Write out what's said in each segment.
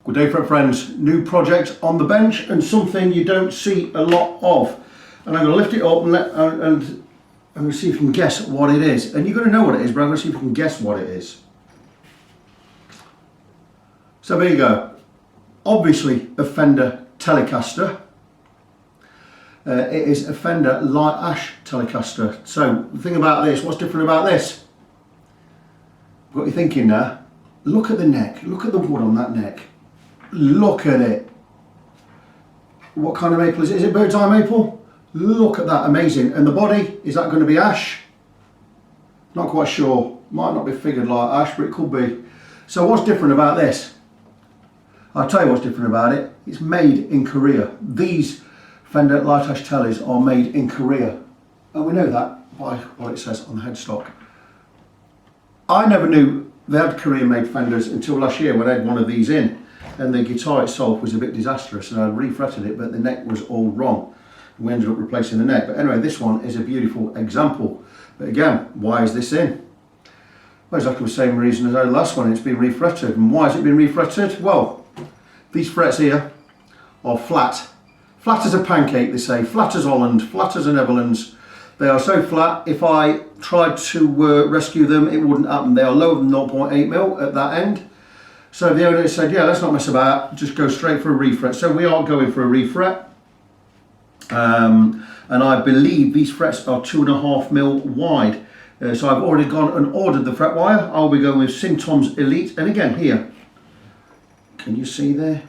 Good day, fret friends. New project on the bench and something you don't see a lot of. And I'm going to lift it up and I'm going to see if you can guess what it is. And you're going to know what it is, but I'm going to see if you can guess what it is. So there you go. Obviously a Fender Telecaster. It is a Fender Light Ash Telecaster. So the thing about this, what's different about this? What you thinking now? Look at the neck. Look at the wood on that neck. Look at it. What kind of maple is it? Is it bird's eye maple? Look at that, amazing. And the body, is that going to be ash? Not quite sure. Might not be figured like ash, but it could be. So what's different about this? I'll tell you what's different about it. It's made in Korea. These Fender Light Ash Teles are made in Korea. And we know that by what it says on the headstock. I never knew they had Korean made Fenders until last year when I had one of these in. And the guitar itself was a bit disastrous and I refretted it, but the neck was all wrong. We ended up replacing the neck. But anyway, this one is a beautiful example. But again, why is this in? Well, exactly the same reason as our last one. It's been refretted. And why has it been refretted? Well, these frets here are flat. Flat as a pancake, they say. Flat as Holland, flat as a Netherlands. They are so flat, if I tried to rescue them, it wouldn't happen. They are lower than 0.8mm at that end. So the owner said, yeah, let's not mess about, just go straight for a refret. So we are going for a refret. And I believe these frets are 2.5mm wide. So I've already gone and ordered the fret wire. I'll be going with Syntom's Elite. And again here, can you see there?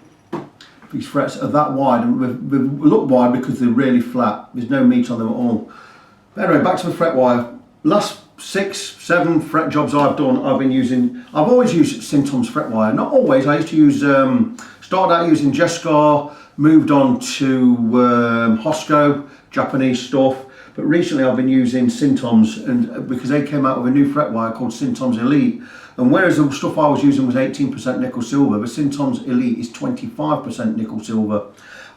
These frets are that wide, and they look wide because they're really flat. There's no meat on them at all. But anyway, back to the fret wire. Last 6, 7 fret jobs I've done, I've always used Syntom's fret wire. Not always, I used to use, started out using Jescar, moved on to Hosco, Japanese stuff. But recently I've been using Syntom's, and because they came out with a new fret wire called Syntom's Elite. And whereas the stuff I was using was 18% nickel silver, the Syntom's Elite is 25% nickel silver.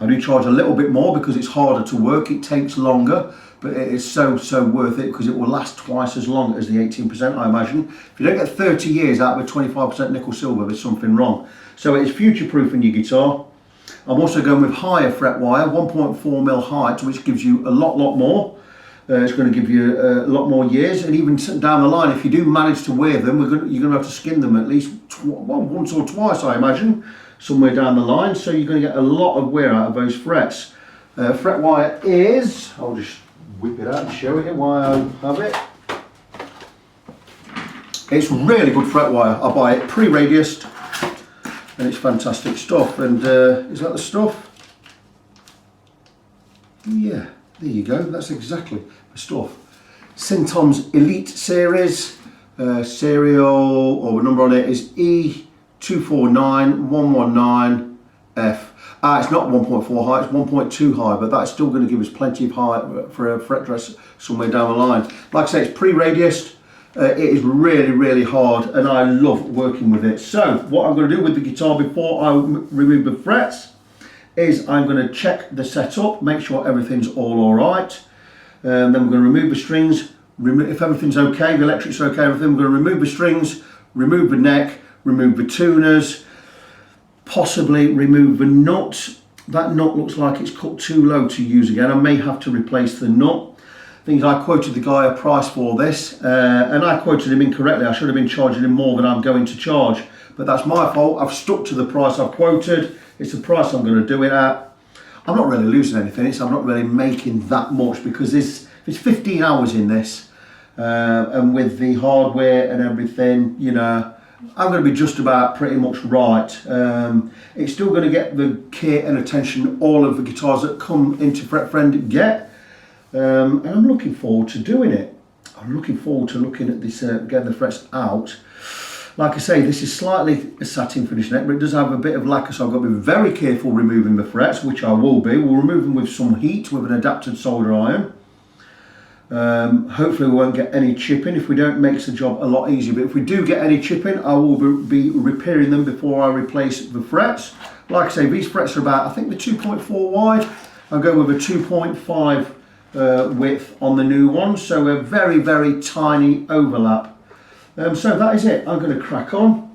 I do charge a little bit more because it's harder to work, it takes longer, but it is so worth it because it will last twice as long as the 18%, I imagine. If you don't get 30 years out of a 25% nickel silver, there's something wrong. So it's future-proofing your guitar. I'm also going with higher fret wire, 1.4mm height, which gives you a lot more. It's going to give you a lot more years, and even down the line, if you do manage to wear them, you're going to have to skin them at least once or twice, I imagine, somewhere down the line. So you're going to get a lot of wear out of those frets. Fret wire is, I'll just whip it out and show you why I have it. It's really good fret wire. I buy it pre-radiused, and it's fantastic stuff. And is that the stuff? Yeah. There you go, that's exactly the stuff. Syntom's Elite series, serial or number on it is E249119F. It's not 1.4 high, it's 1.2 high, but that's still going to give us plenty of height for a fret dress somewhere down the line. Like I say, it's pre-radiused, it is really hard, and I love working with it. So what I'm going to do with the guitar before I remove the frets is I'm going to check the setup, make sure everything's all right. Then we're going to remove the strings. If everything's okay, the electric's okay, everything, we're going to remove the strings, remove the neck, remove the tuners, possibly remove the nut. That nut looks like it's cut too low to use again. I may have to replace the nut. Things I quoted the guy a price for this, and I quoted him incorrectly. I should have been charging him more than I'm going to charge, but that's my fault. I've stuck to the price I've quoted. It's the price I'm going to do it at. I'm not really losing anything. I'm not really making that much because it's 15 hours in this, and with the hardware and everything, you know, I'm going to be just about pretty much right. It's still going to get the care and attention all of the guitars that come into Fret Friend get, and I'm looking forward to doing it. I'm looking forward to looking at this, getting the frets out. Like I say, this is slightly a satin finish neck, but it does have a bit of lacquer, so I've got to be very careful removing the frets, which I will be. We'll remove them with some heat with an adapted solder iron. Hopefully we won't get any chipping. If we don't, it makes the job a lot easier. But if we do get any chipping, I will be repairing them before I replace the frets. Like I say, these frets are about, I think they're 2.4 wide. I'll go with a 2.5 width on the new one, so a very tiny overlap. So that is it. I'm going to crack on.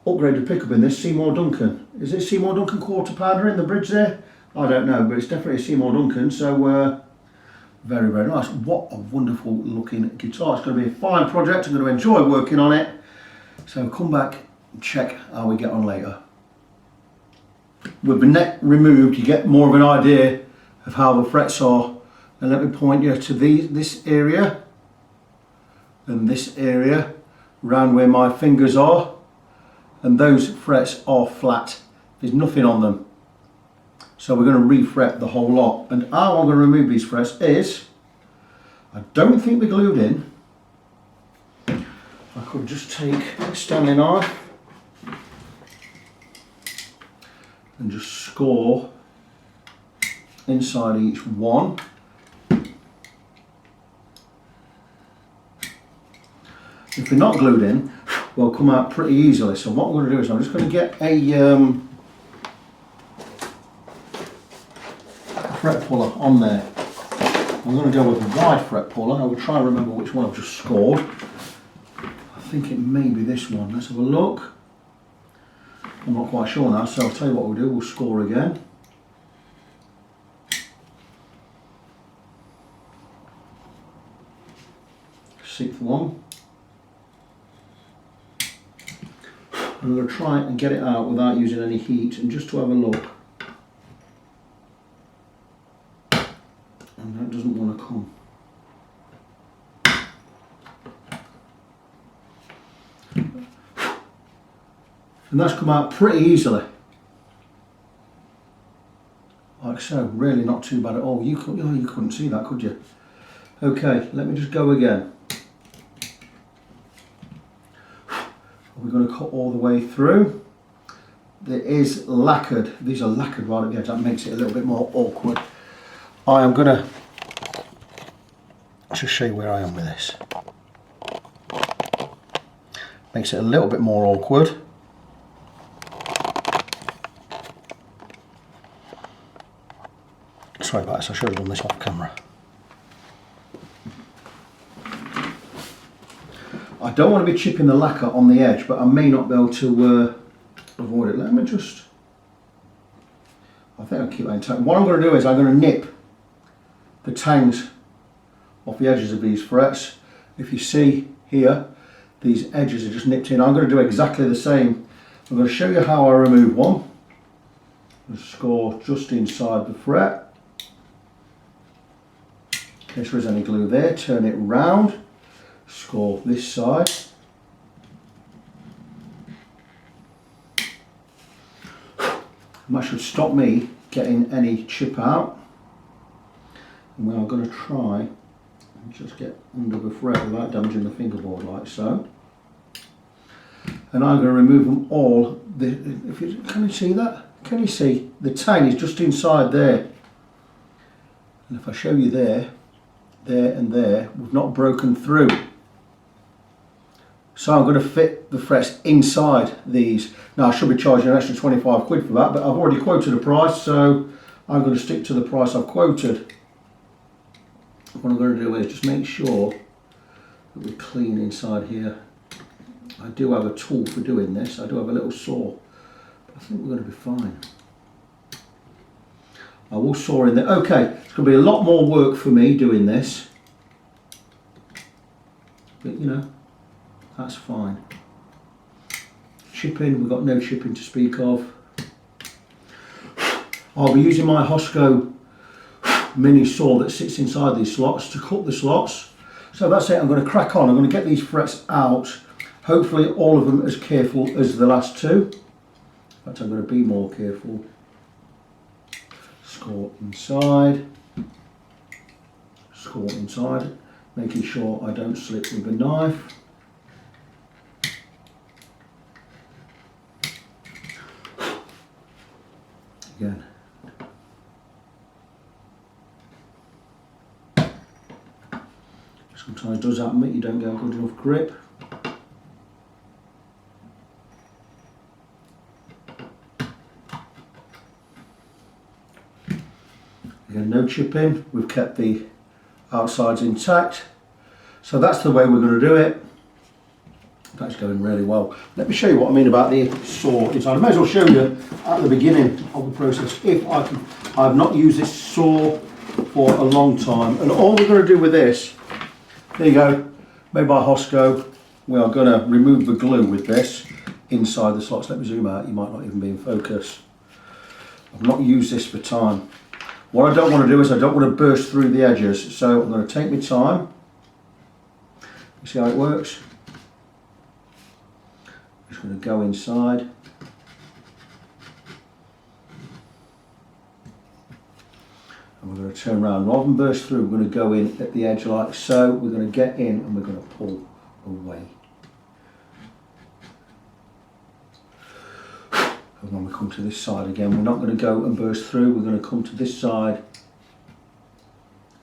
Upgraded pickup in this, Seymour Duncan. Is it Seymour Duncan quarter pounder in the bridge there? I don't know, but it's definitely a Seymour Duncan, so very, very nice. What a wonderful looking guitar. It's going to be a fine project. I'm going to enjoy working on it. So come back and check how we get on later. With the neck removed, you get more of an idea of how the frets are. And let me point you to this area and this area, around where my fingers are. And those frets are flat. There's nothing on them. So we're going to refret the whole lot. And how I'm going to remove these frets is, I don't think they're glued in. I could just take a Stanley knife and just score inside each one. If they're not glued in, they'll come out pretty easily. So what I'm going to do is I'm just going to get a fret puller on there. I'm going to go with a wide fret puller. I will try and remember which one I've just scored. I think it may be this one. Let's have a look. I'm not quite sure now, so I'll tell you what we'll do. We'll score again. Sixth one. I'm going to try and get it out without using any heat, and just to have a look. And that doesn't want to come. And that's come out pretty easily. Like so, really not too bad at all. You couldn't see that, could you? Okay, let me just go again. We're going to cut all the way through. There is lacquered, these are lacquered right at the edge, that makes it a little bit more awkward. I am going to just show you where I am with this. Makes it a little bit more awkward. Sorry about this, I should have done this off camera. I don't want to be chipping the lacquer on the edge, but I may not be able to avoid it. Let me just, I think I'll keep that intact. What I'm going to do is I'm going to nip the tangs off the edges of these frets. If you see here, these edges are just nipped in. I'm going to do exactly the same. I'm going to show you how I remove one. Just score just inside the fret. In case there is any glue there, turn it round. Score this side. And that should stop me getting any chip out. And we are going to try and just get under the fret without damaging the fingerboard, like so. And I'm going to remove them all. Can you see that? Can you see? The tang is just inside there. And if I show you there, there and there, we've not broken through. So I'm going to fit the frets inside these. Now I should be charging an extra 25 quid for that, but I've already quoted a price, so I'm going to stick to the price I've quoted. What I'm going to do is just make sure that we're clean inside here. I do have a tool for doing this. I do have a little saw, but I think we're going to be fine. I will saw in there. Okay, it's going to be a lot more work for me doing this, but you know, that's fine. Chipping, we've got no chipping to speak of. I'll be using my Hosco mini saw that sits inside these slots to cut the slots. So that's it, I'm going to crack on. I'm going to get these frets out. Hopefully all of them as careful as the last two. In fact, I'm going to be more careful. Score inside. Score inside. Making sure I don't slip with the knife. Again. Sometimes it does happen that you don't get a good enough grip. Again, no chipping, we've kept the outsides intact. So that's the way we're going to do it. In fact, That's going really well. Let me show you what I mean about the saw inside. I may as well show you at the beginning of the process if I can. I've not used this saw for a long time, and all we're going to do with this, there you go, made by Hosco. We are going to remove the glue with this inside the slots. Let me zoom out, you might not even be in focus. I've not used this for time. What I don't want to do is I don't want to burst through the edges, so I'm going to take my time. You see how it works? I'm just going to go inside. And we're going to turn around. Rather than burst through, we're going to go in at the edge like so. We're going to get in and we're going to pull away. And when we come to this side again, we're not going to go and burst through. We're going to come to this side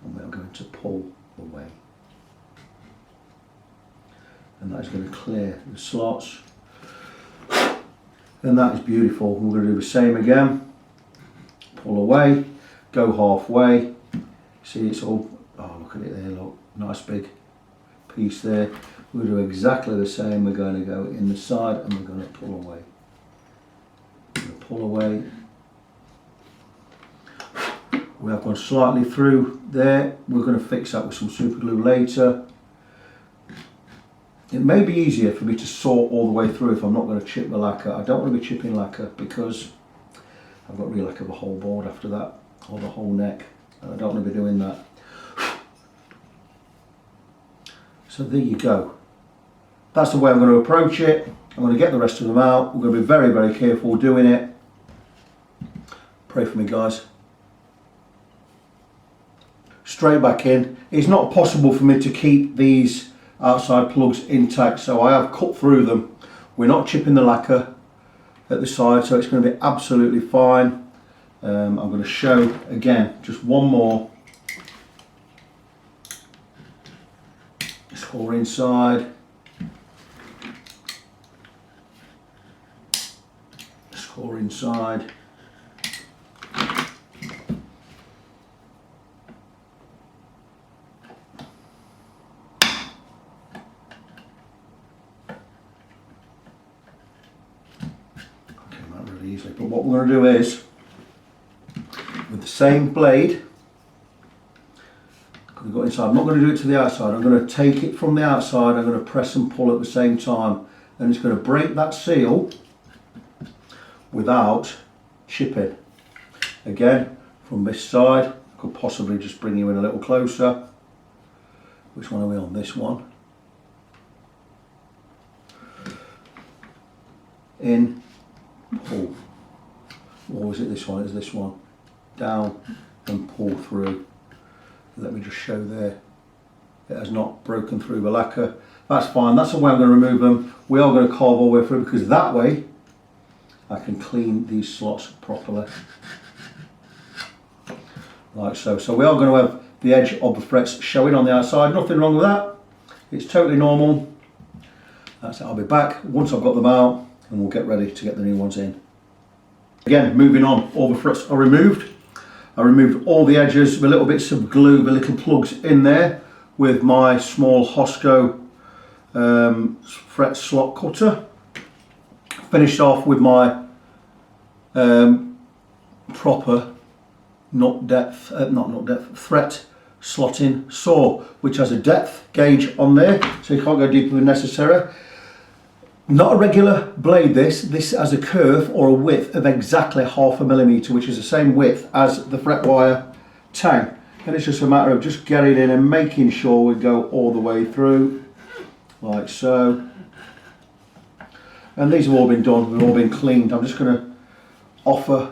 and we're going to pull away. And that is going to clear the slots. And that is beautiful. We're going to do the same again. Pull away, go halfway. See, it's all, oh look at it there, look, nice big piece there. We'll do exactly the same. We're going to go in the side and we're going to pull away. We're going to pull away. We have gone slightly through there. We're going to fix that with some super glue later. It may be easier for me to saw all the way through if I'm not going to chip the lacquer. I don't want to be chipping lacquer because I've got to re-lacquer the whole board after that, or the whole neck, and I don't want to be doing that. So there you go. That's the way I'm going to approach it. I'm going to get the rest of them out. We're going to be very, very careful doing it. Pray for me, guys. Straight back in. It's not possible for me to keep these outside plugs intact, so I have cut through them. We're not chipping the lacquer at the side, so it's going to be absolutely fine. I'm going to show again just one more. Score inside, score inside. Easily, but what we're going to do is with the same blade, I'm going to go inside. I'm not going to do it to the outside. I'm going to take it from the outside. I'm going to press and pull at the same time, and it's going to break that seal without chipping. Again, from this side, I could possibly just bring you in a little closer. Which one are we on? This one. In. Pull, or is it this one? Is this one? Down and pull through. Let me just show there. It has not broken through the lacquer. That's fine. That's the way I'm going to remove them. We are going to carve all the way through because that way I can clean these slots properly. Like so. So we are going to have the edge of the frets showing on the outside. Nothing wrong with that. It's totally normal. That's it. I'll be back once I've got them out, and we'll get ready to get the new ones in. Again, moving on, all the frets are removed. I removed all the edges, the little bits of glue, the little plugs in there with my small Hosco fret slot cutter. Finished off with my proper threat slotting saw, which has a depth gauge on there, so you can't go deeper than necessary. Not a regular blade this has a curve or a width of exactly 0.5 millimetre, which is the same width as the fret wire tang. And it's just a matter of just getting in and making sure we go all the way through, like so. And these have all been done, they've all been cleaned. I'm just going to offer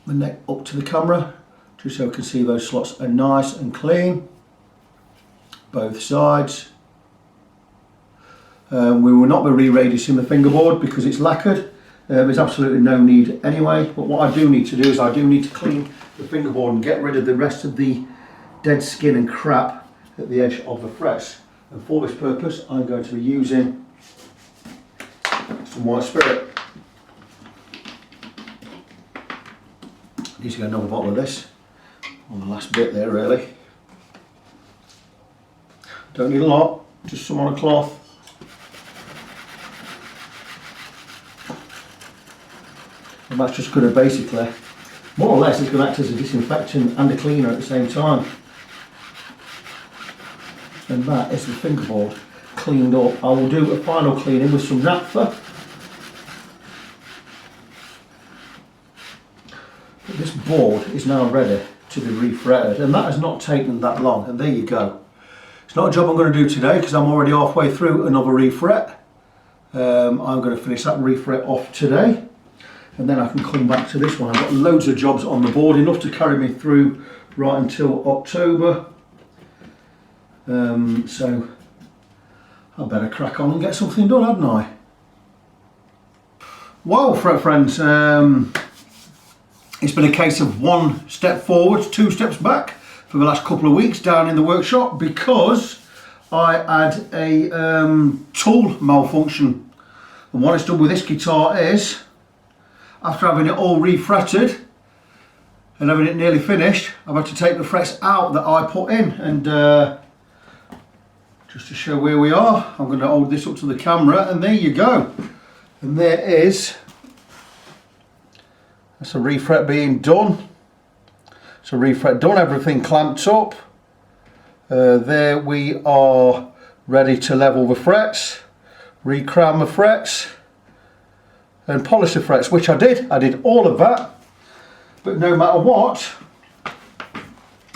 the neck up to the camera, just so you can see those slots are nice and clean, both sides. We will not be re-radiusing the fingerboard because it's lacquered. There's absolutely no need anyway, but what I do need to do is I do need to clean the fingerboard and get rid of the rest of the dead skin and crap at the edge of the frets. And for this purpose I'm going to be using some white spirit. I need to get another bottle of this on the last bit there really. Don't need a lot, just some on a cloth. And that's just going to basically, more or less, it's going to act as a disinfectant and a cleaner at the same time. And that is the fingerboard cleaned up. I will do a final cleaning with some naphtha. But this board is now ready to be refretted, and that has not taken that long, and there you go. It's not a job I'm going to do today because I'm already halfway through another refret. I'm going to finish that refret off today, and then I can come back to this one. I've got loads of jobs on the board, enough to carry me through right until October. So I better crack on and get something done, hadn't I? Well, fret friends, it's been a case of one step forwards, two steps back for the last couple of weeks down in the workshop because I had a tool malfunction. And what it's done with this guitar is, after having it all refretted and having it nearly finished, I've had to take the frets out that I put in, and just to show where we are, I'm going to hold this up to the camera, and there you go. And there is, that's a refret being done. So refret done, everything clamped up. There we are, ready to level the frets, recrown the frets and polish the frets, which I did. I did all of that, but no matter what,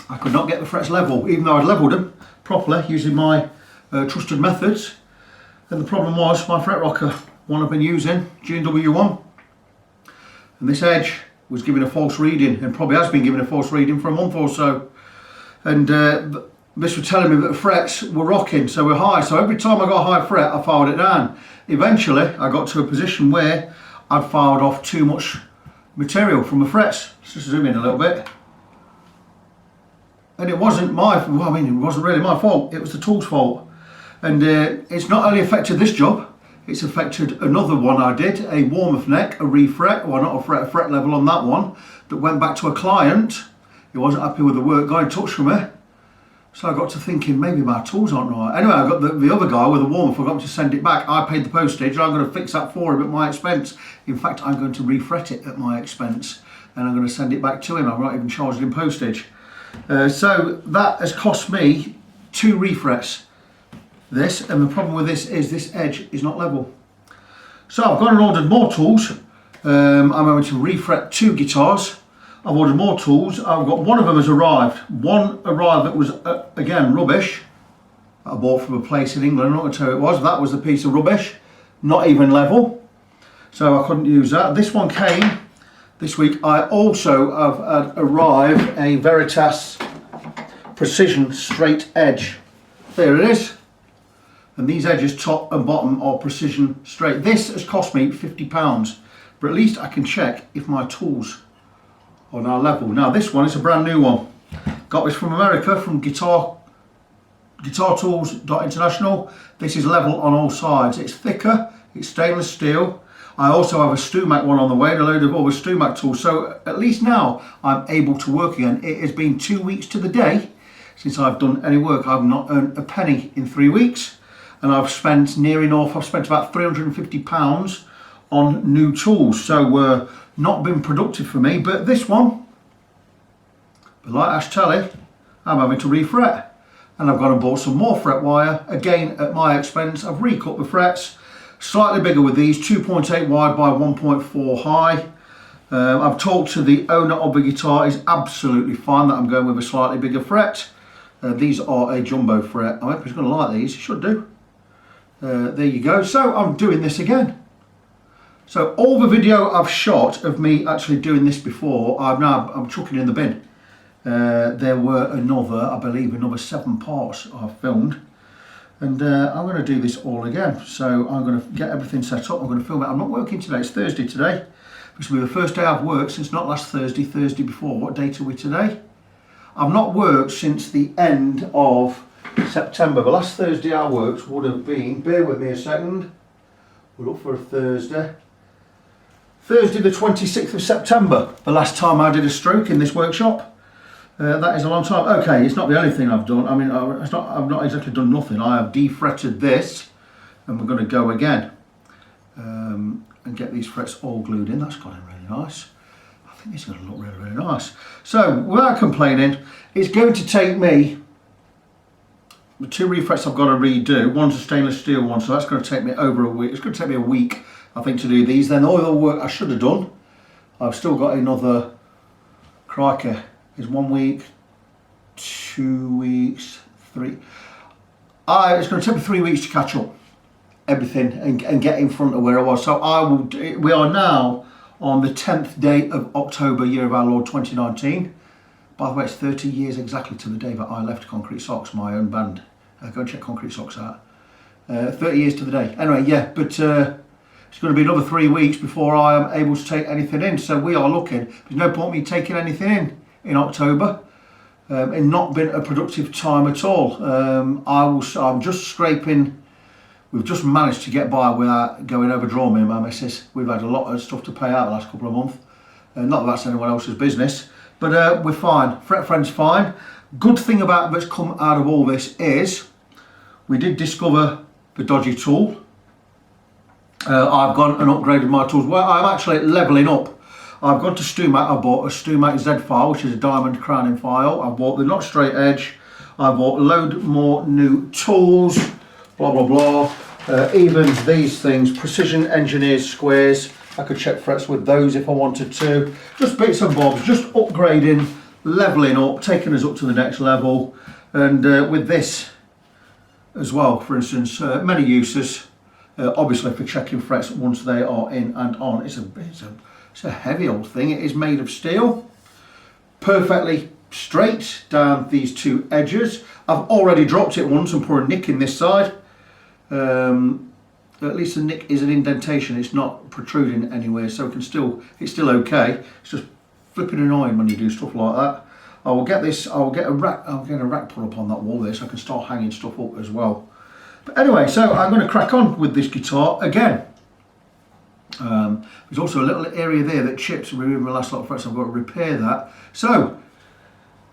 I could not get the frets level, even though I'd levelled them properly using my trusted methods. And the problem was my fret rocker, one I've been using, G&W1, and this edge was giving a false reading, and probably has been giving a false reading for a month or so. And this was telling me that the frets were rocking, so we're high. So every time I got a high fret, I filed it down. Eventually, I got to a position where I'd filed off too much material from the frets. Let's just zoom in a little bit. And it wasn't my, well, I mean, it wasn't really my fault. It was the tool's fault. And it's not only affected this job, it's affected another one I did, a warm-up neck, a refret, well not a fret level on that one, that went back to a client. He wasn't happy with the work, got in touch with me. So I got to thinking, maybe my tools aren't right. Anyway, I got the other guy with a warm-up, I got him to send it back. I paid the postage, and I'm going to fix that for him at my expense. In fact, I'm going to refret it at my expense, and I'm going to send it back to him. I'm not even charging him postage. So that has cost me 2 refrets. This, and the problem with this is this edge is not level. So I've gone and ordered more tools. I'm going to refret 2 guitars. I've ordered more tools. I've got, one of them has arrived. One arrived that was again rubbish. I bought from a place in England. I'm not going to tell you who it was. That was a piece of rubbish, not even level. So I couldn't use that. This one came this week. I also have arrived a Veritas Precision Straight Edge. There it is. And these edges, top and bottom, are precision straight. This has cost me £50, but at least I can check if my tools are now level. Now this one is a brand new one. Got this from America, from Guitar Tools International. This is level on all sides. It's thicker, it's stainless steel. I also have a Stumac one on the way, and a load of other Stumac tools. So at least now I'm able to work again. It has been 2 weeks to the day since I've done any work. I've not earned a penny in 3 weeks. And I've spent I've spent about £350 on new tools. So not been productive for me, but this one, the Light Ash Tele, I'm having to refret. And I've gone and bought some more fret wire, again at my expense. I've recut the frets, slightly bigger with these, 2.8 wide by 1.4 high. I've talked to the owner of the guitar, he's absolutely fine that I'm going with a slightly bigger fret. These are a jumbo fret. I hope he's going to like these, he should do. There you go. So I'm doing this again. So all the video I've shot of me actually doing this before, I'm chucking in the bin. There were I believe another 7 parts I've filmed, and I'm going to do this all again. So I'm going to get everything set up. I'm going to film it. I'm not working today. It's Thursday today. This will be the first day I've worked since not last Thursday, Thursday before. What date are we today? I've not worked since the end of September. The last Thursday I worked would have been, bear with me a second, we'll look for a Thursday the 26th of September, the last time I did a stroke in this workshop. That is a long time. Okay, it's not the only thing I've done. I mean, I've not exactly done nothing. I have defretted this, and we're going to go again. and get these frets all glued in. That's got in really nice. I think it's going to look really, really nice. So without complaining, it's going to take me, the 2 refrets I've got to redo. One's a stainless steel one, so that's going to take me over a week. It's going to take me a week, I think, to do these. Then all the work I should have done, I've still got another, crikey, is 1 week, 2 weeks, 3. It's going to take me 3 weeks to catch up everything and get in front of where I was. So we are now on the 10th day of October, year of our Lord 2019. By the way, it's 30 years exactly to the day that I left Concrete Socks, my own band. Go and check Concrete Socks out. 30 years to the day. Anyway, yeah, but it's going to be another 3 weeks before I am able to take anything in. So we are looking, there's no point me taking anything in October. And not been a productive time at all. I'm just scraping. We've just managed to get by without going overdrawn, me and my missus. We've had a lot of stuff to pay out the last couple of months. Not that that's anyone else's business, but we're fine. Fret Friend's fine. Good thing that's come out of all this is we did discover the dodgy tool. I've gone and upgraded my tools. Well, I'm actually levelling up. I've gone to StuMAK. I bought a StuMAK Z file, which is a diamond crowning file. I've bought the not straight edge. I bought a load more new tools, blah blah blah. Even these things, precision engineered squares. I could check frets with those if I wanted to. Just bits and bobs, just upgrading, leveling up, taking us up to the next level. And with this as well, for instance, many uses. Obviously for checking frets once they are in and on. It's a heavy old thing. It is made of steel, perfectly straight down these 2 edges. I've already dropped it once and put a nick in this side. At least the nick is an indentation. It's not protruding anywhere, so it's still okay. It's just flipping annoying when you do stuff like that. I will get this. I'll get a rack put up on that wall there, so I can start hanging stuff up as well. But anyway, so I'm going to crack on with this guitar again. There's also a little area there that chips. Removing the last lot of frets, I've got to repair that. So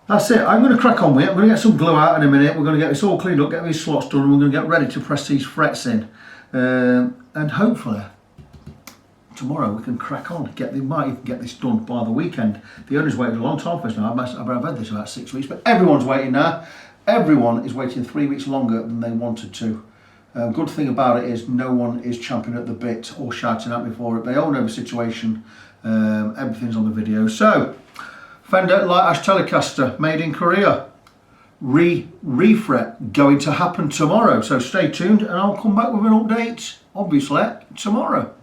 that's it. I'm going to crack on with it. I'm going to get some glue out in a minute. We're going to get this all cleaned up, get these slots done, and we're going to get ready to press these frets in. And hopefully tomorrow we can crack on. Might even get this done by the weekend. The owner's waited a long time for this now. I've had this about 6 weeks, but everyone's waiting now. Everyone is waiting 3 weeks longer than they wanted to. Good thing about it is no one is champing at the bit or shouting at me for it. They all know the situation. Everything's on the video. So, Fender Light Ash Telecaster, made in Korea. Refret going to happen tomorrow. So stay tuned and I'll come back with an update, obviously, tomorrow.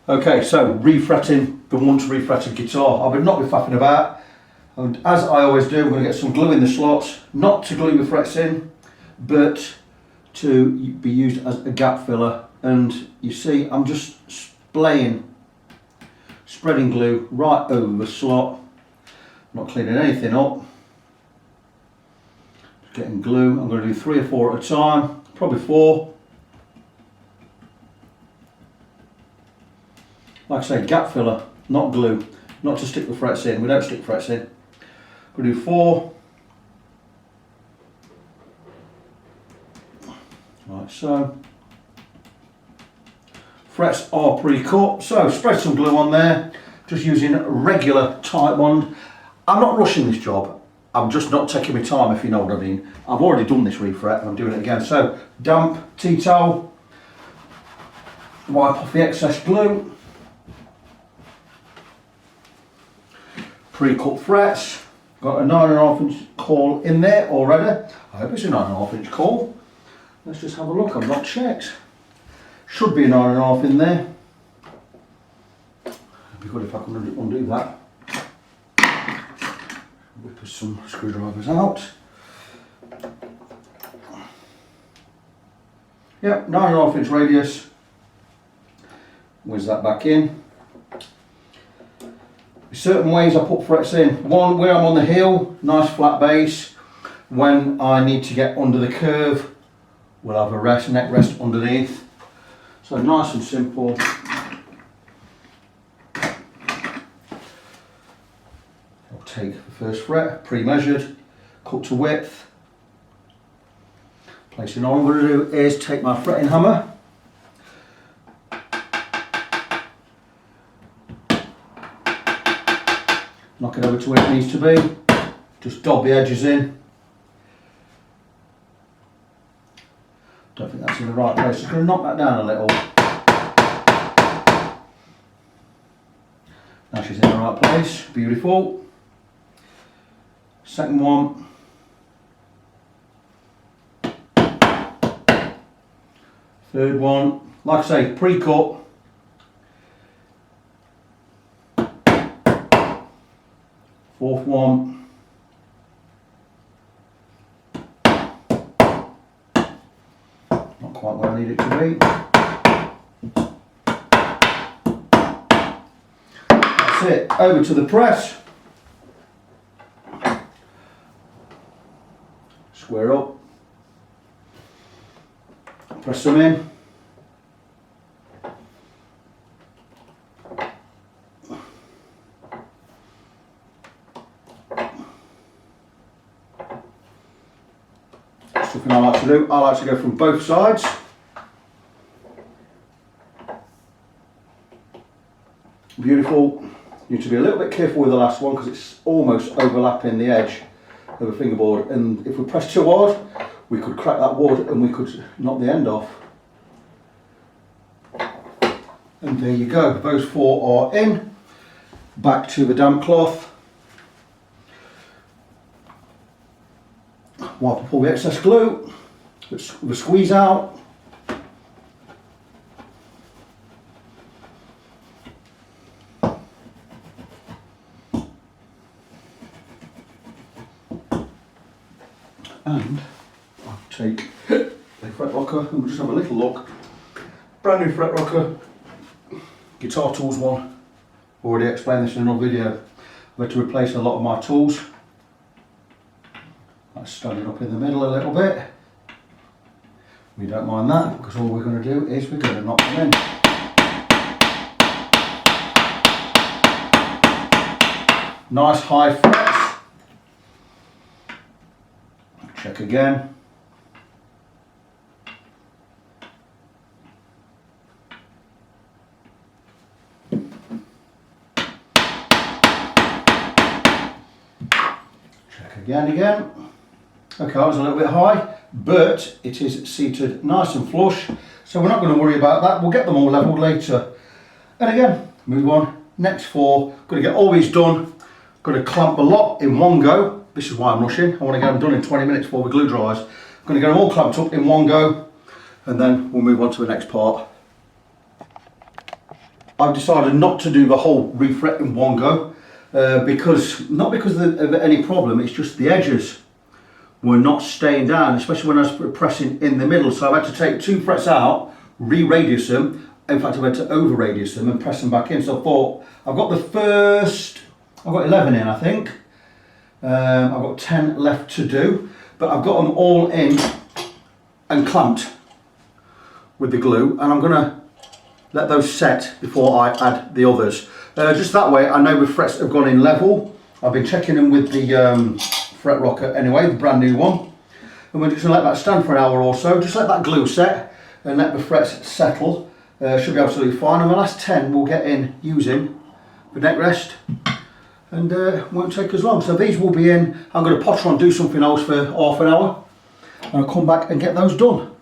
Okay, so refretting the once refretted guitar. I would not be faffing about. And as I always do, I'm going to get some glue in the slots, not to glue the frets in, but to be used as a gap filler. And you see, I'm just spreading glue right over the slot, not cleaning anything up, just getting glue. I'm going to do 3 or 4 at a time, probably 4. Like I say, gap filler, not glue, not to stick the frets in. We don't stick frets in. I'm going to do 4. Like so. Frets are pre-cut, so spread some glue on there, just using regular tight bond. I'm not rushing this job, I'm just not taking my time, if you know what I mean. I've already done this refret and I'm doing it again. So damp tea towel, wipe off the excess glue, pre-cut frets, got a 9.5 inch caul in there already. I hope it's a 9.5 inch caul. Let's just have a look, I've not checked. Should be a 9.5 in there. It'd be good if I can undo that. Whip some screwdrivers out. Yep, 9.5 inch radius. Whiz that back in. There's certain ways I put frets in. One, where I'm on the hill, nice flat base. When I need to get under the curve, we'll have a neck rest underneath. So nice and simple. I'll take the first fret, pre-measured, cut to width. Placing on, what I'm going to do is take my fretting hammer, knock it over to where it needs to be, just dab the edges in. Don't think that's in the right place, just going to knock that down a little. Now she's in the right place, beautiful. Second one. Third one, like I say, pre-cut. Fourth one. Not quite where I need it to be. That's it, over to the press. Square up. Press them in. Something I like to do. I like to go from both sides. Beautiful. You need to be a little bit careful with the last one because it's almost overlapping the edge of the fingerboard, and if we press too hard we could crack that wood and we could knock the end off. And there you go, those four are in. Back to the damp cloth. Wipe up all the excess glue, the squeeze out. And I'll take the fret rocker and we'll just have a little look. Brand new fret rocker, guitar tools one. Already explained this in another video. I've had to replace a lot of my tools. That's standing up in the middle a little bit. We don't mind that because all we're going to do is we're going to knock them in. Nice high frets. Check again. Check again. Okay, I was a little bit high, but it is seated nice and flush, so we're not going to worry about that. We'll get them all levelled later. And again, move on. Next four, going to get all these done. Going to clamp a lot in one go. This is why I'm rushing. I want to get them done in 20 minutes before the glue dries. I'm going to get them all clamped up in one go, and then we'll move on to the next part. I've decided not to do the whole refret in one go, not because of any problem, it's just the edges were not staying down, especially when I was pressing in the middle. So I've had to take 2 frets out, re-radius them. In fact, I've had to over-radius them and press them back in. So I thought, I've got 11 in, I think. I've got 10 left to do, but I've got them all in and clamped with the glue, and I'm going to let those set before I add the others. Just that way I know the frets have gone in level. I've been checking them with the fret rocker anyway, the brand new one, and we're just going to let that stand for an hour or so. Just let that glue set and let the frets settle. Should be absolutely fine, and the last 10 we'll get in using the neck rest, and won't take as long. So these will be in. I'm going to potter on, do something else for half an hour, and I'll come back and get those done.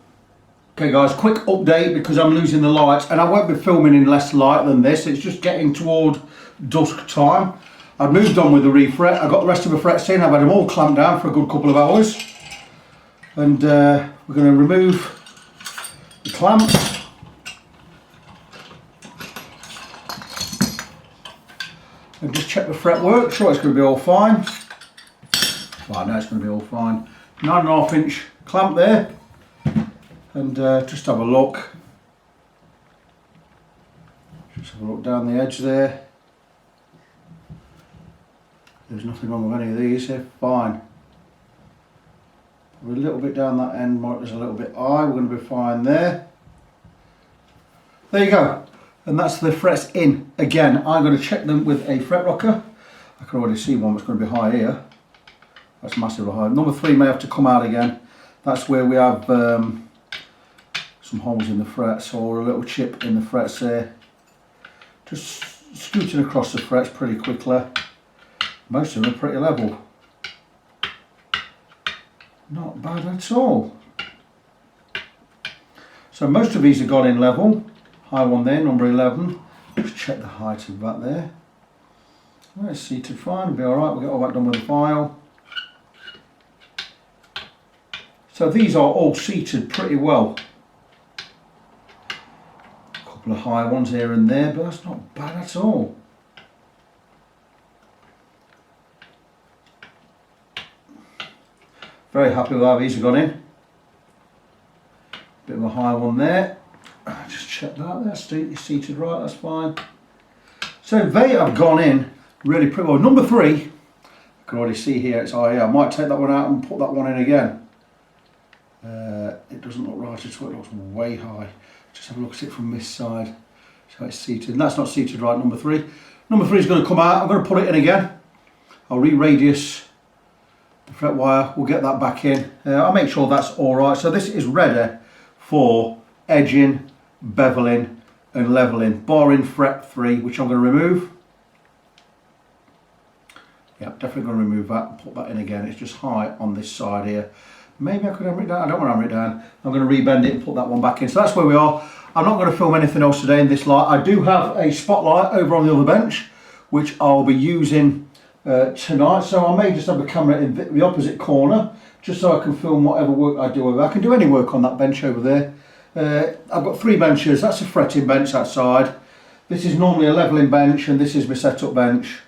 Okay guys, quick update because I'm losing the lights, and I won't be filming in less light than this. It's just getting toward dusk time. I've moved on with the refret. I've got the rest of the frets in. I've had them all clamped down for a good couple of hours, and we're going to remove the clamps. And just check the fretwork, sure it's going to be all fine. Well, I know it's going to be all fine. 9.5 inch clamp there, and just have a look. Just have a look down the edge there. There's nothing wrong with any of these here, fine. We're a little bit down that end, there's a little bit high, we're going to be fine there. There you go. And that's the frets in. Again, I'm going to check them with a fret rocker. I can already see one that's going to be high here. That's massively high. Number 3 may have to come out again. That's where we have some holes in the frets, or a little chip in the frets there. Just scooting across the frets pretty quickly. Most of them are pretty level. Not bad at all. So most of these have gone in level. High one there, number 11. Just check the height of that there. It's seated fine, it'll be alright, we'll get all that done with the file. So these are all seated pretty well. A couple of high ones here and there, but that's not bad at all. Very happy with how these have gone in. Bit of a high one there. Just check that, that's seated right, that's fine. So they have gone in really pretty well. Number 3, you can already see here it's high. I might take that one out and put that one in again. It doesn't look right at all, it looks way high. Just have a look at it from this side. So it's seated, and that's not seated right, number 3. Number 3 is going to come out, I'm going to put it in again. I'll re-radius the fret wire, we'll get that back in. I'll make sure that's alright. So this is ready for edging, beveling and leveling, barring fret 3, which I'm going to remove. Yeah, definitely going to remove that and put that in again. It's just high on this side here. Maybe I could hammer it down. I don't want to hammer it down. I'm going to rebend it and put that one back in. So that's where we are. I'm not going to film anything else today in this light. I do have a spotlight over on the other bench, which I'll be using tonight. So I may just have a camera in the opposite corner, just so I can film whatever work I do over there. I can do any work on that bench over there. I've got 3 benches. That's a fretting bench outside. This is normally a leveling bench, and this is my setup bench.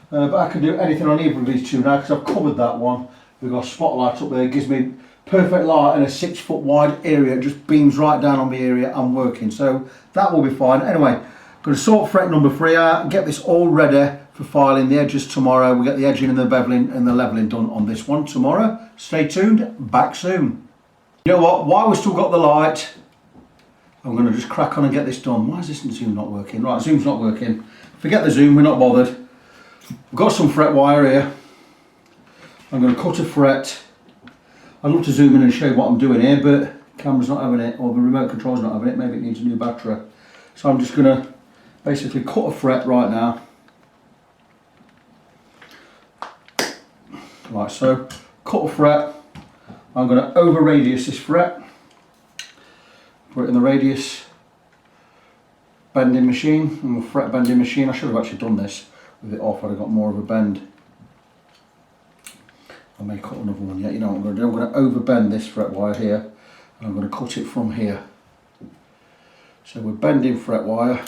But I can do anything on either of these two now, because I've covered that one. We've got a spotlight up there, it gives me perfect light in a 6 foot wide area. It just beams right down on the area I'm working, so that will be fine. Anyway, I'm going to sort fret number 3 out and get this all ready for filing the edges tomorrow. We'll get the edging and the beveling and the leveling done on this one tomorrow. Stay tuned, back soon. You know what, while we've still got the light, I'm going to just crack on and get this done. Why is this zoom not working? Right, zoom's not working. Forget the zoom, we're not bothered. We've got some fret wire here. I'm going to cut a fret. I'd love to zoom in and show you what I'm doing here, but the camera's not having it, or the remote control's not having it. Maybe it needs a new battery. So I'm just going to basically cut a fret right now. Right, so cut a fret. I'm going to over radius this fret. Put it in the radius bending machine, and the fret bending machine. I should have actually done this with it off. I'd have got more of a bend. I may cut another one yet. You know what I'm going to do? I'm going to over bend this fret wire here, and I'm going to cut it from here. So we're bending fret wire.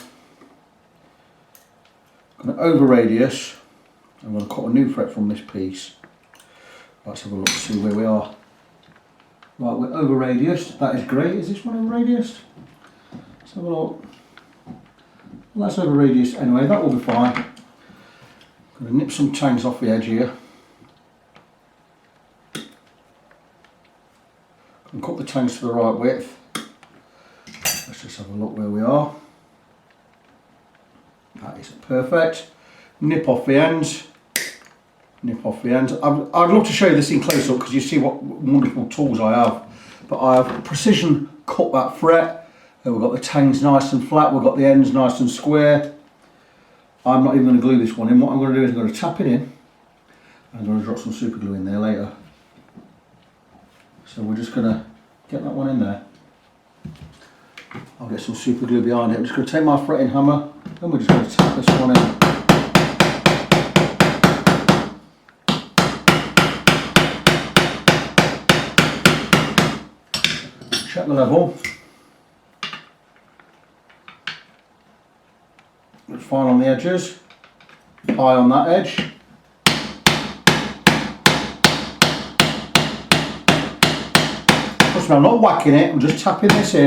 I'm going to over radius. I'm going to cut a new fret from this piece. Let's have a look to see where we are. Right, we're over radius. That is great. Is this one over radius? Let's have a look. Well, that's over radius anyway. That will be fine. I'm going to nip some tangs off the edge here. And cut the tangs to the right width. Let's just have a look where we are. That is perfect. Nip off the ends. Nip off the ends. I'd love to show you this in close up because you see what wonderful tools I have. But I have precision cut that fret. We've got the tangs nice and flat. We've got the ends nice and square. I'm not even going to glue this one in. What I'm going to do is I'm going to tap it in. I'm going to drop some super glue in there later. So we're just going to get that one in there. I'll get some super glue behind it. I'm just going to take my fretting hammer and we're just going to tap this one in. Check the level. It's fine on the edges. High on that edge. I'm not whacking it, I'm just tapping this in.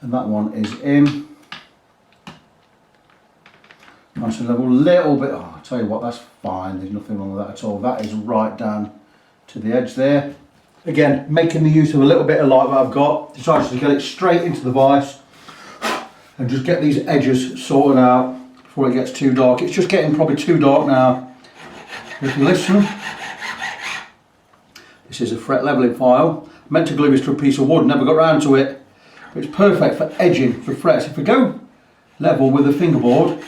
And that one is in. Nice and level, little bit, oh, I'll tell you what, that's fine, there's nothing wrong with that at all. That is right down to the edge there. Again, making the use of a little bit of light that I've got, decided to get it straight into the vise and just get these edges sorted out before it gets too dark. It's just getting probably too dark now. If you listen, this is a fret leveling file. I meant to glue this to a piece of wood, never got round to it. But it's perfect for edging for frets. If we go level with the fingerboard,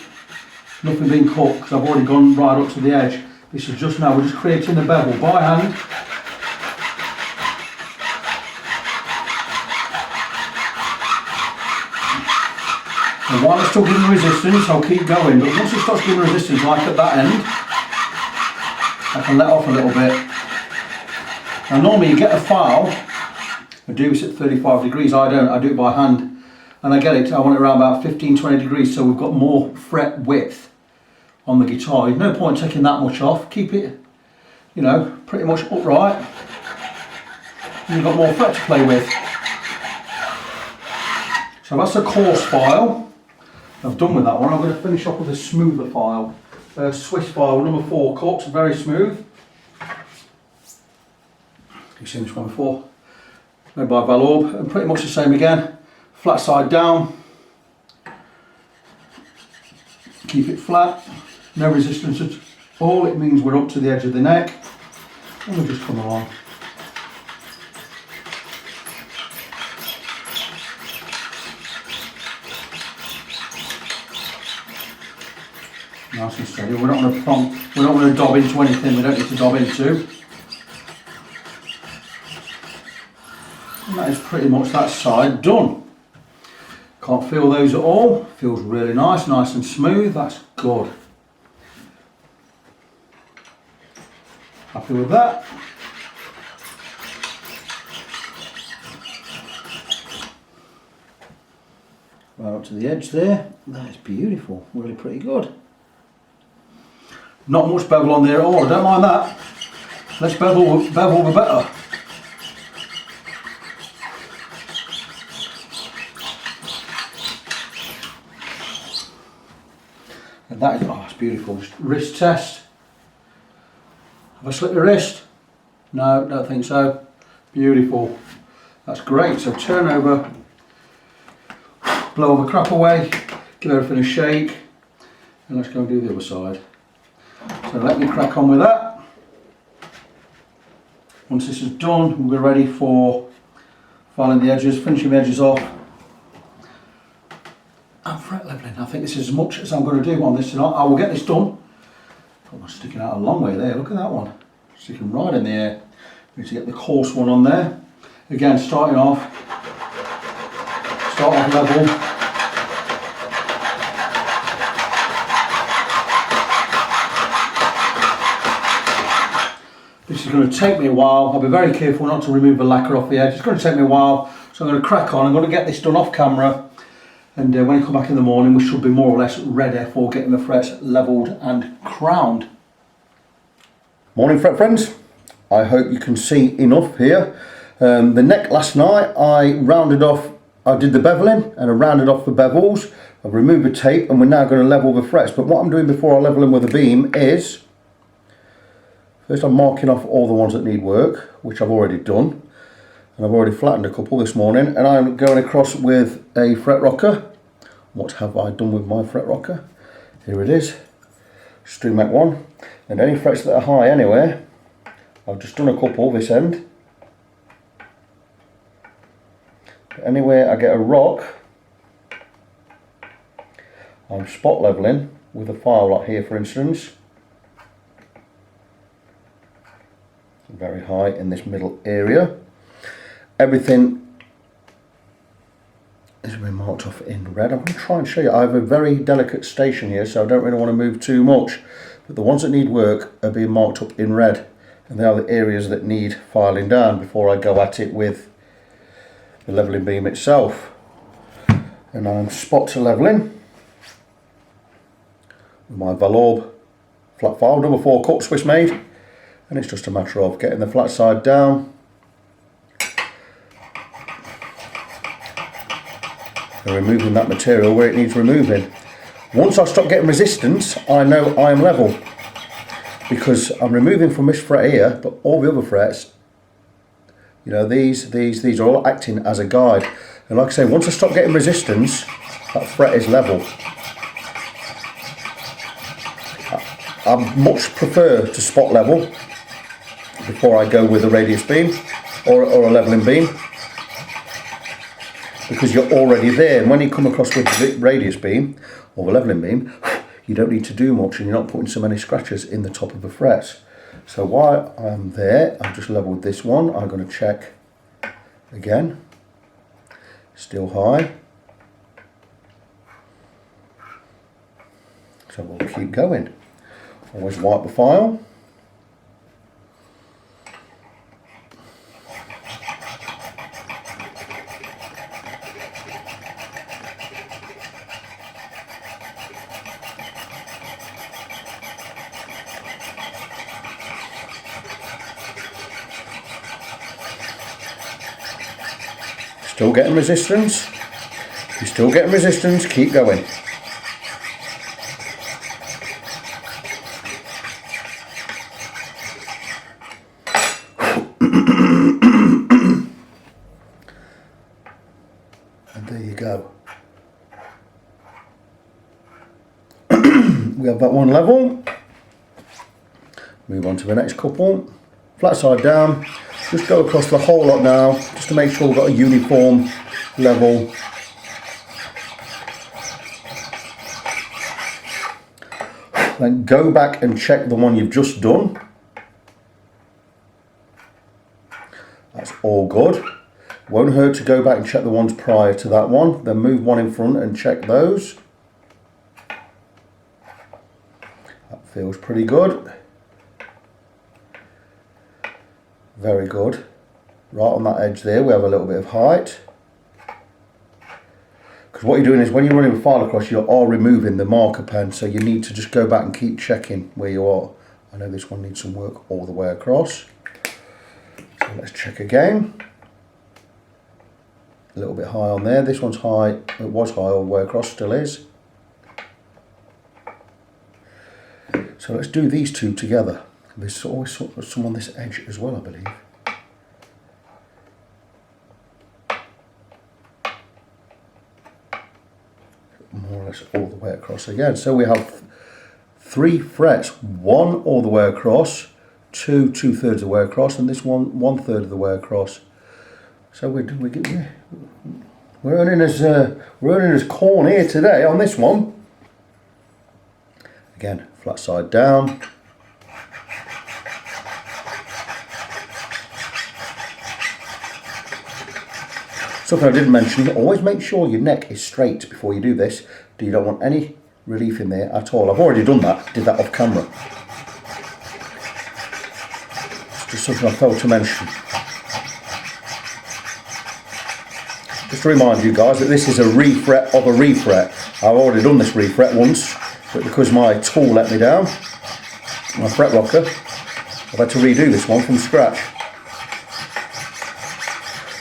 nothing being cut because I've already gone right up to the edge. This is just now, we're just creating the bevel by hand. And while it's still giving resistance, I'll keep going, but once it starts giving resistance, like at that end, I can let off a little bit. Now normally you get a file, I do this at 35 degrees, I don't, I do it by hand, and I get it, I want it around about 15-20 degrees, so we've got more fret width on the guitar. There's no point taking that much off, keep it, you know, pretty much upright, and you've got more fret to play with. So that's a coarse file. I've done with that one. I'm going to finish off with a smoother file. Swiss file number 4 cut, very smooth. You've seen this one before. Made by Valorb, and pretty much the same again. Flat side down. Keep it flat. No resistance at all. It means we're up to the edge of the neck. And we'll just come along. Nice and steady. We're not going to dob into anything we don't need to dob into. And that is pretty much that side done. Can't feel those at all. Feels really nice and smooth. That's good. Happy with that. Right up to the edge there. That is beautiful. Really pretty good. Not much bevel on there at all, I don't mind that. Less bevel the better. And that is, oh, it's beautiful. Just wrist test. Have I slipped the wrist? No, don't think so. Beautiful. That's great. So turn over, blow all the crap away, give everything a shake, and let's go and do the other side. So let me crack on with that. Once this is done, we'll be ready for filing the edges, finishing the edges off, and fret leveling. I think this is as much as I'm going to do on this tonight. I will get this done. Oh, I'm sticking out a long way there. Look at that one, sticking right in the air. We need to get the coarse one on there. Again, start off level. This is going to take me a while. I'll be very careful not to remove the lacquer off the edge. It's going to take me a while, so I'm going to crack on. I'm going to get this done off camera, and when I come back in the morning we should be more or less ready for getting the frets levelled and crowned. Morning fret friends, I hope you can see enough here. The neck last night I did the beveling and I rounded off the bevels. I've removed the tape and we're now going to level the frets, but what I'm doing before I level them with a beam is first I'm marking off all the ones that need work, which I've already done, and I've already flattened a couple this morning, and I'm going across with a fret rocker. What have I done with my fret rocker? Here it is, StringMAC 1, and any frets that are high anywhere, I've just done a couple this end. Anywhere I get a rock, I'm spot leveling with a file like here for instance. Very high in this middle area. Everything is been marked off in red. I'm going to try and show you. I have a very delicate station here, so I don't really want to move too much, but the ones that need work are being marked up in red, and they are the areas that need filing down before I go at it with the leveling beam itself. And I'm spot to leveling with my Valorb flat file, number 4 cut, Swiss made. And it's just a matter of getting the flat side down and removing that material where it needs removing. Once I stop getting resistance, I know I am level, because I'm removing from this fret here, but all the other frets, you know, these are all acting as a guide. And like I say, once I stop getting resistance, that fret is level. I much prefer to spot level before I go with a radius beam or a leveling beam. because you're already there. And when you come across with the radius beam or the leveling beam, you don't need to do much and you're not putting so many scratches in the top of the frets. So while I'm there, I've just leveled this one. I'm going to check again. Still high. So we'll keep going. Always wipe the file. Still getting resistance. You're still getting resistance, keep going. And there you go. We have that one level. Move on to the next couple. Flat side down. Just go across the whole lot now, just to make sure we've got a uniform level. Then go back and check the one you've just done. That's all good. Won't hurt to go back and check the ones prior to that one. Then move one in front and check those. That feels pretty good. Very good. Right on that edge there we have a little bit of height. Because what you're doing is when you're running the file across, you are removing the marker pen, so you need to just go back and keep checking where you are. I know this one needs some work all the way across. So let's check again. A little bit high on there. This one's high. It was high all the way across, still is. So let's do these two together. There's always some on this edge as well, I believe. More or less all the way across again. So we have 3 frets, 1 all the way across, 2 2/3 of the way across, and this one 1/3 of the way across. So we're earning as corn here today on this one. Again, flat side down. Something I didn't mention, always make sure your neck is straight before you do this. You don't want any relief in there at all. I've already done that, did that off camera. It's just something I failed to mention. Just to remind you guys that this is a refret of a refret. I've already done this refret once, but because my tool let me down, my fret rocker, I've had to redo this one from scratch.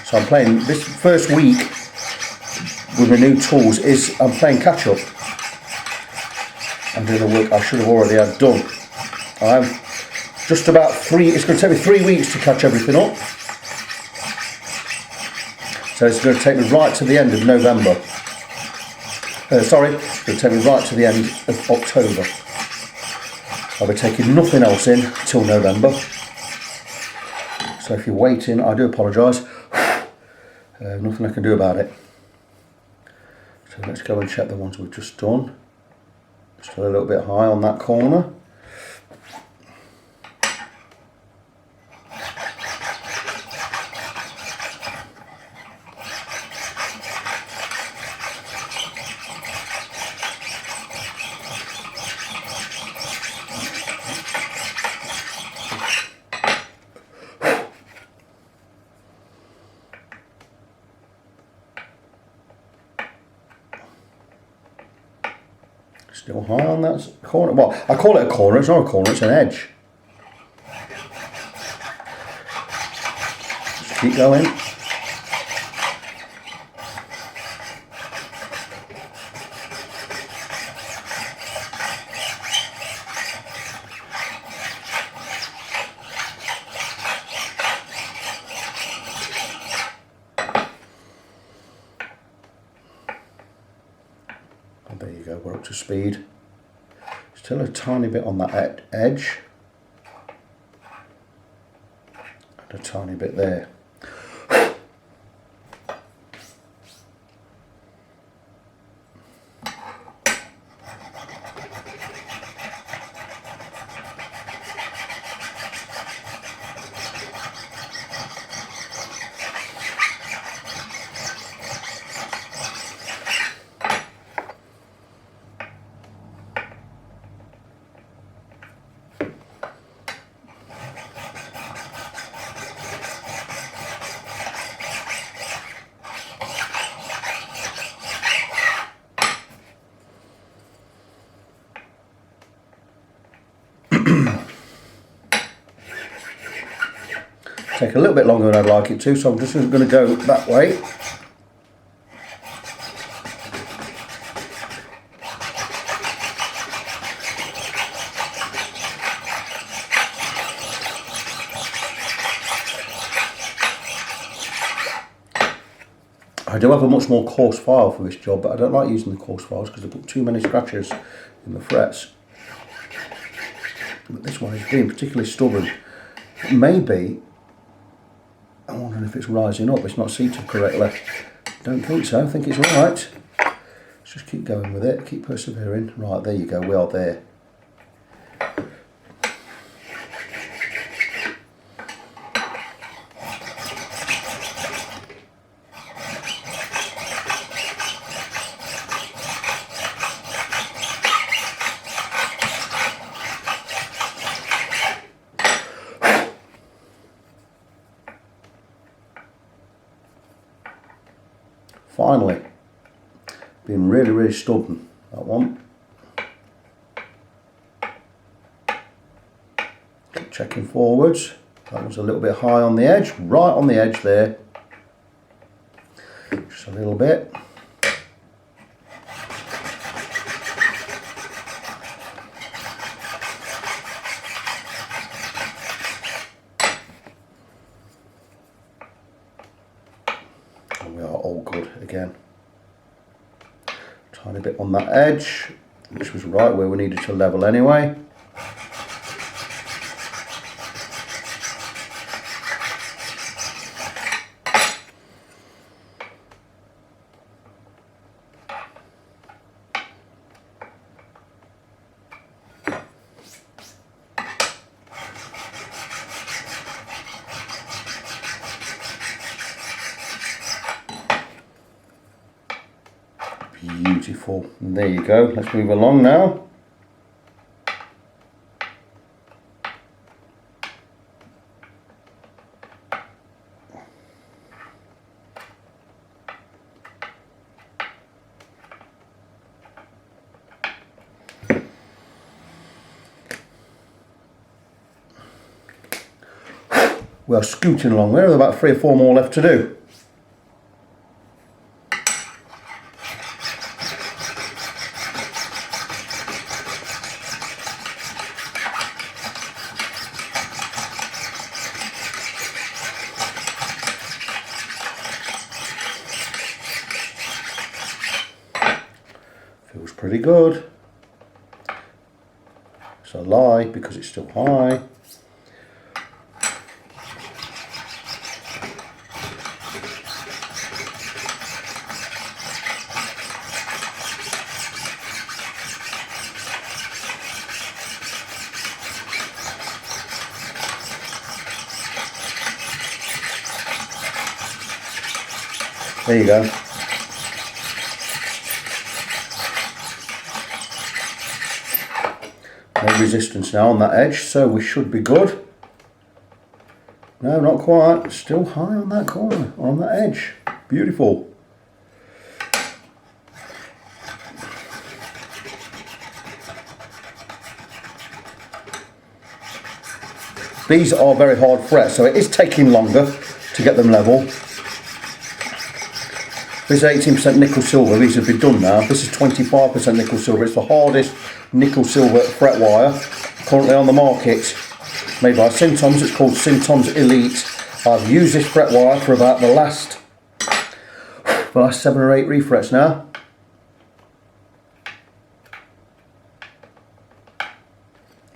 So I'm playing this first week with my new tools I'm playing catch up. I'm doing the work I should have already had done. I'm just about it's going to take me 3 weeks to catch everything up. So it's going to take me right to the end of November. Sorry, it's going to take me right to the end of October. I'll be taking nothing else in till November. So if you're waiting, I do apologise. Nothing I can do about it. So let's go and check the ones we've just done. Still a little bit high on that corner. Still high on that corner. Well, I call it a corner, it's not a corner, it's an edge. Just keep going. And there you go, we're up to speed. Still a tiny bit on that edge. And a tiny bit there. Take a little bit longer than I'd like it to, so I'm just going to go that way. I do have a much more coarse file for this job, but I don't like using the coarse files because they put too many scratches in the frets. But this one is being particularly stubborn. Maybe, I'm wondering if it's rising up, it's not seated correctly. Don't think so, I think it's right. Let's just keep going with it, keep persevering. Right, there you go, we are there. Finally, being really stubborn, that one. Keep checking forwards. That was a little bit high on the edge, right on the edge there. Just a little bit. We are all good again. Tiny bit on that edge, which was right where we needed to level anyway. Beautiful. And there you go. Let's move along now. We are scooting along. There are about 3 or 4 more left to do. Feels pretty good. It's a lie because it's still high. There you go. No resistance now on that edge, so we should be good. No, not quite. Still high on that corner, or on that edge. Beautiful. These are very hard frets, so it is taking longer to get them level. This is 18% nickel silver, these have been done now. This is 25% nickel silver. It's the hardest nickel silver fret wire currently on the market. Made by Syntoms, it's called Syntoms Elite. I've used this fret wire for about the last 7 or 8 refrets now.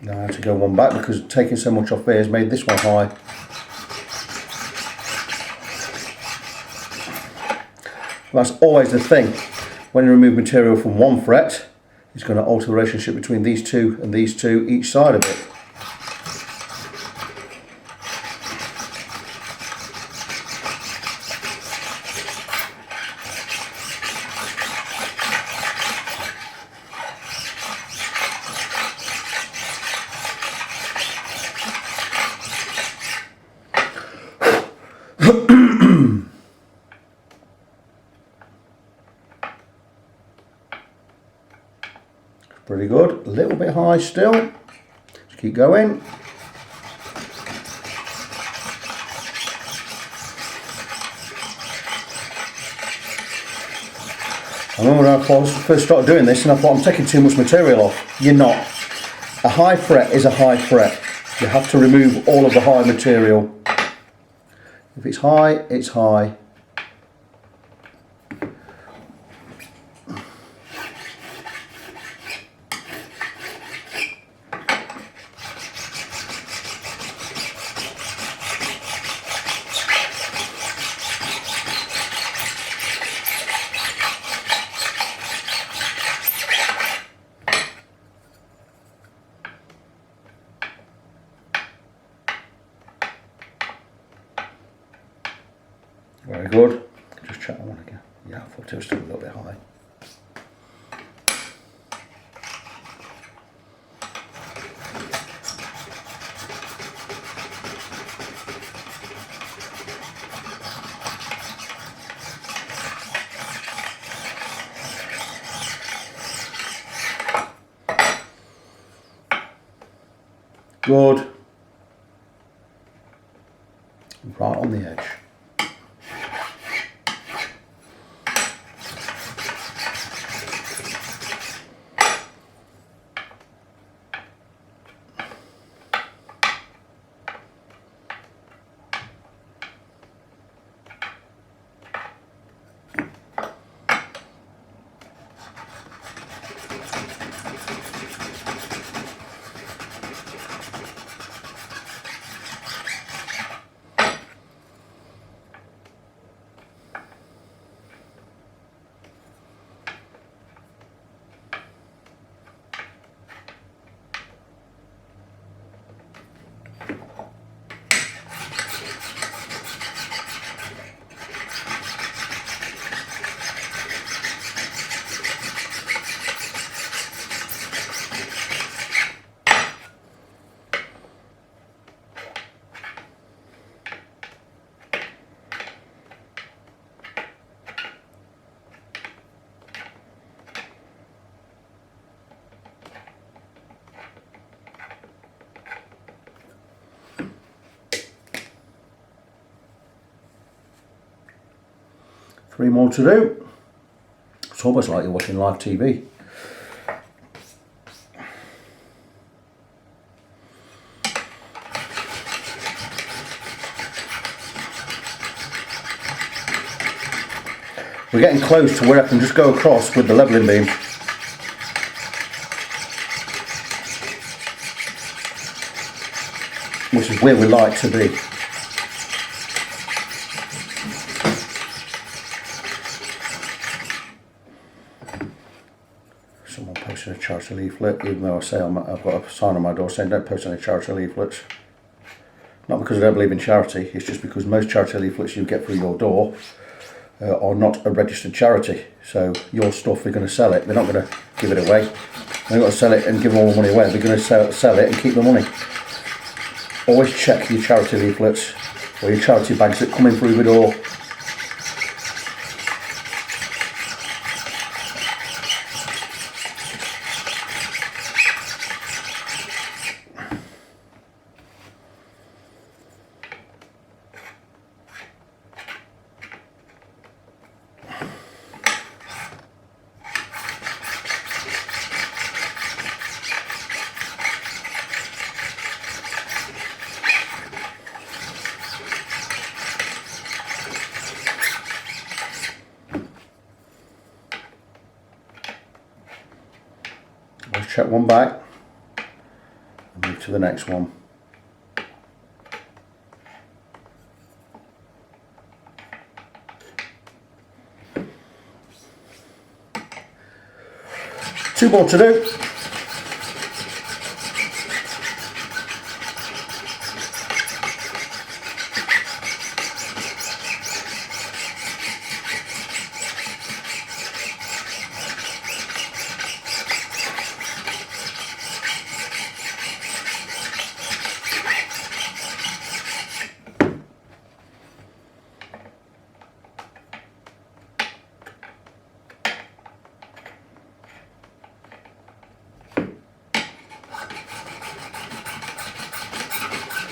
Now I have to go one back because taking so much off there has made this one high. That's always the thing. When you remove material from one fret, it's going to alter the relationship between these two and these two each side of it. Pretty good. A little bit high still. Just keep going. I remember when I first started doing this and I thought I'm taking too much material off. You're not. A high fret is a high fret. You have to remove all of the high material. If it's high, it's high. Very good. Just check that one again. Yeah, I thought it was still a little bit high. Good. Right on the edge. Three more to do. It's almost like you're watching live TV. We're getting close to where I can just go across with the leveling beam. Which is where we like to be. Someone posted a charity leaflet, even though I say I've got a sign on my door saying don't post any charity leaflets. Not because I don't believe in charity, it's just because most charity leaflets you get through your door are not a registered charity. So your stuff, they're going to sell it, they're not going to give it away. They're not going to sell it and give all the money away, they're going to sell it and keep the money. Always check your charity leaflets or your charity bags that come in through the door. Let's check one back and move to the next one. Two more to do.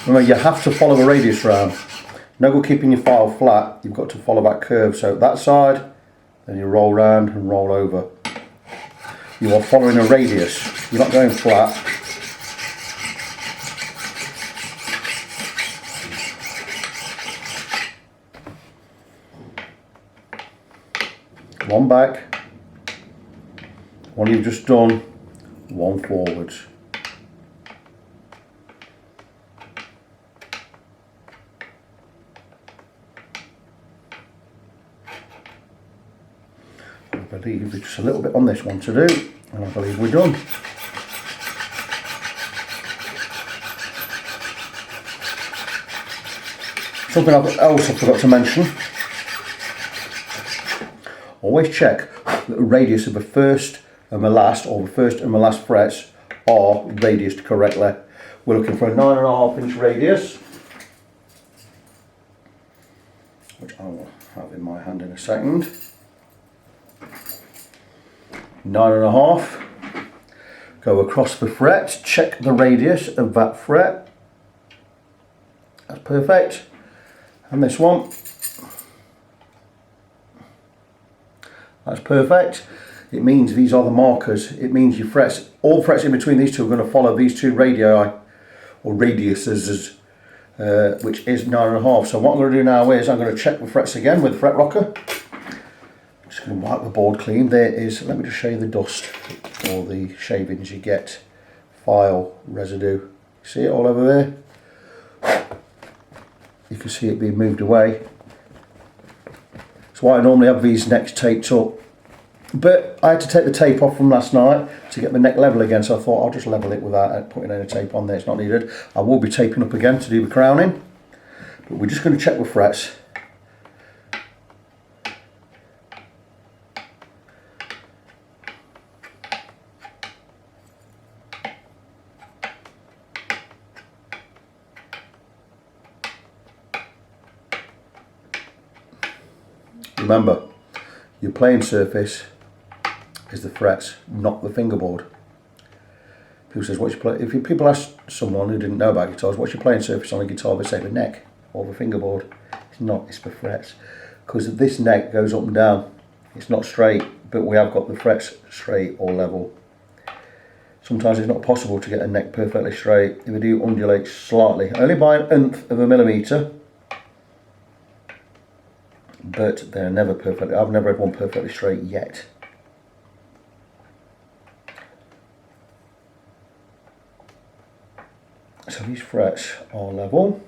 Remember, you have to follow the radius round. No good keeping your file flat, you've got to follow that curve. So that side, then you roll round and roll over. You are following a radius, you're not going flat. One back, one you've just done, one forwards. I believe there's just a little bit on this one to do, and I believe we're done. Something else I forgot to mention. Always check that the radius of the first and the last, or the first and the last frets are radiused correctly. We're looking for a 9.5 inch radius, which I will have in my hand in a second. 9.5. Go across the fret, check the radius of that fret. That's perfect. And this one. That's perfect. It means these are the markers. It means your frets, all frets in between these two are going to follow these two radii or radiuses, which is 9.5. So what I'm going to do now is I'm going to check the frets again with the fret rocker. I'm just going to wipe the board clean. There is, let me just show you the dust or the shavings you get, file residue. See it all over there? You can see it being moved away. That's why I normally have these necks taped up. But I had to take the tape off from last night to get the neck level again, so I thought I'll just level it without putting any tape on there, it's not needed. I will be taping up again to do the crowning, but we're just going to check the frets. Remember, your playing surface is the frets, not the fingerboard. People says, what's your play? If people ask someone who didn't know about guitars, what's your playing surface on a guitar? They say the neck or the fingerboard. It's not, it's the frets. Because this neck goes up and down. It's not straight, but we have got the frets straight or level. Sometimes it's not possible to get a neck perfectly straight. They do undulate slightly, only by 1/10 of a millimetre. But they're never perfect. I've never had one perfectly straight yet. So these frets are level.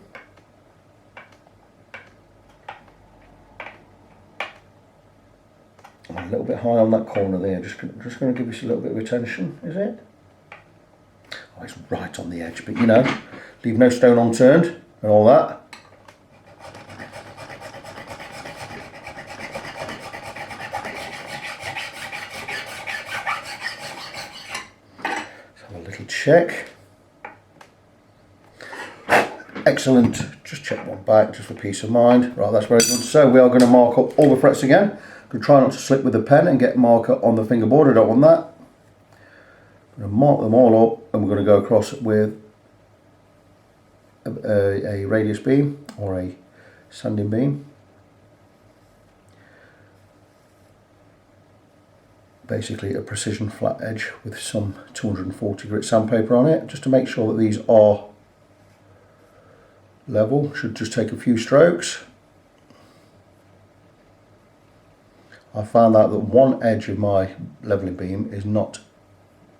I'm a little bit high on that corner there. Just going to give this a little bit of attention. Is it? Oh, it's right on the edge, but you know, leave no stone unturned and all that. Check. Excellent. Just check one back just for peace of mind. Right, that's very good. So we are going to mark up all the frets again. I'm going to try not to slip with the pen and get marker on the fingerboard. I don't want that. I'm going to mark them all up and we're going to go across with a radius beam or a sanding beam. Basically a precision flat edge with some 240 grit sandpaper on it, just to make sure that these are level. Should just take a few strokes. I found out that one edge of my leveling beam is not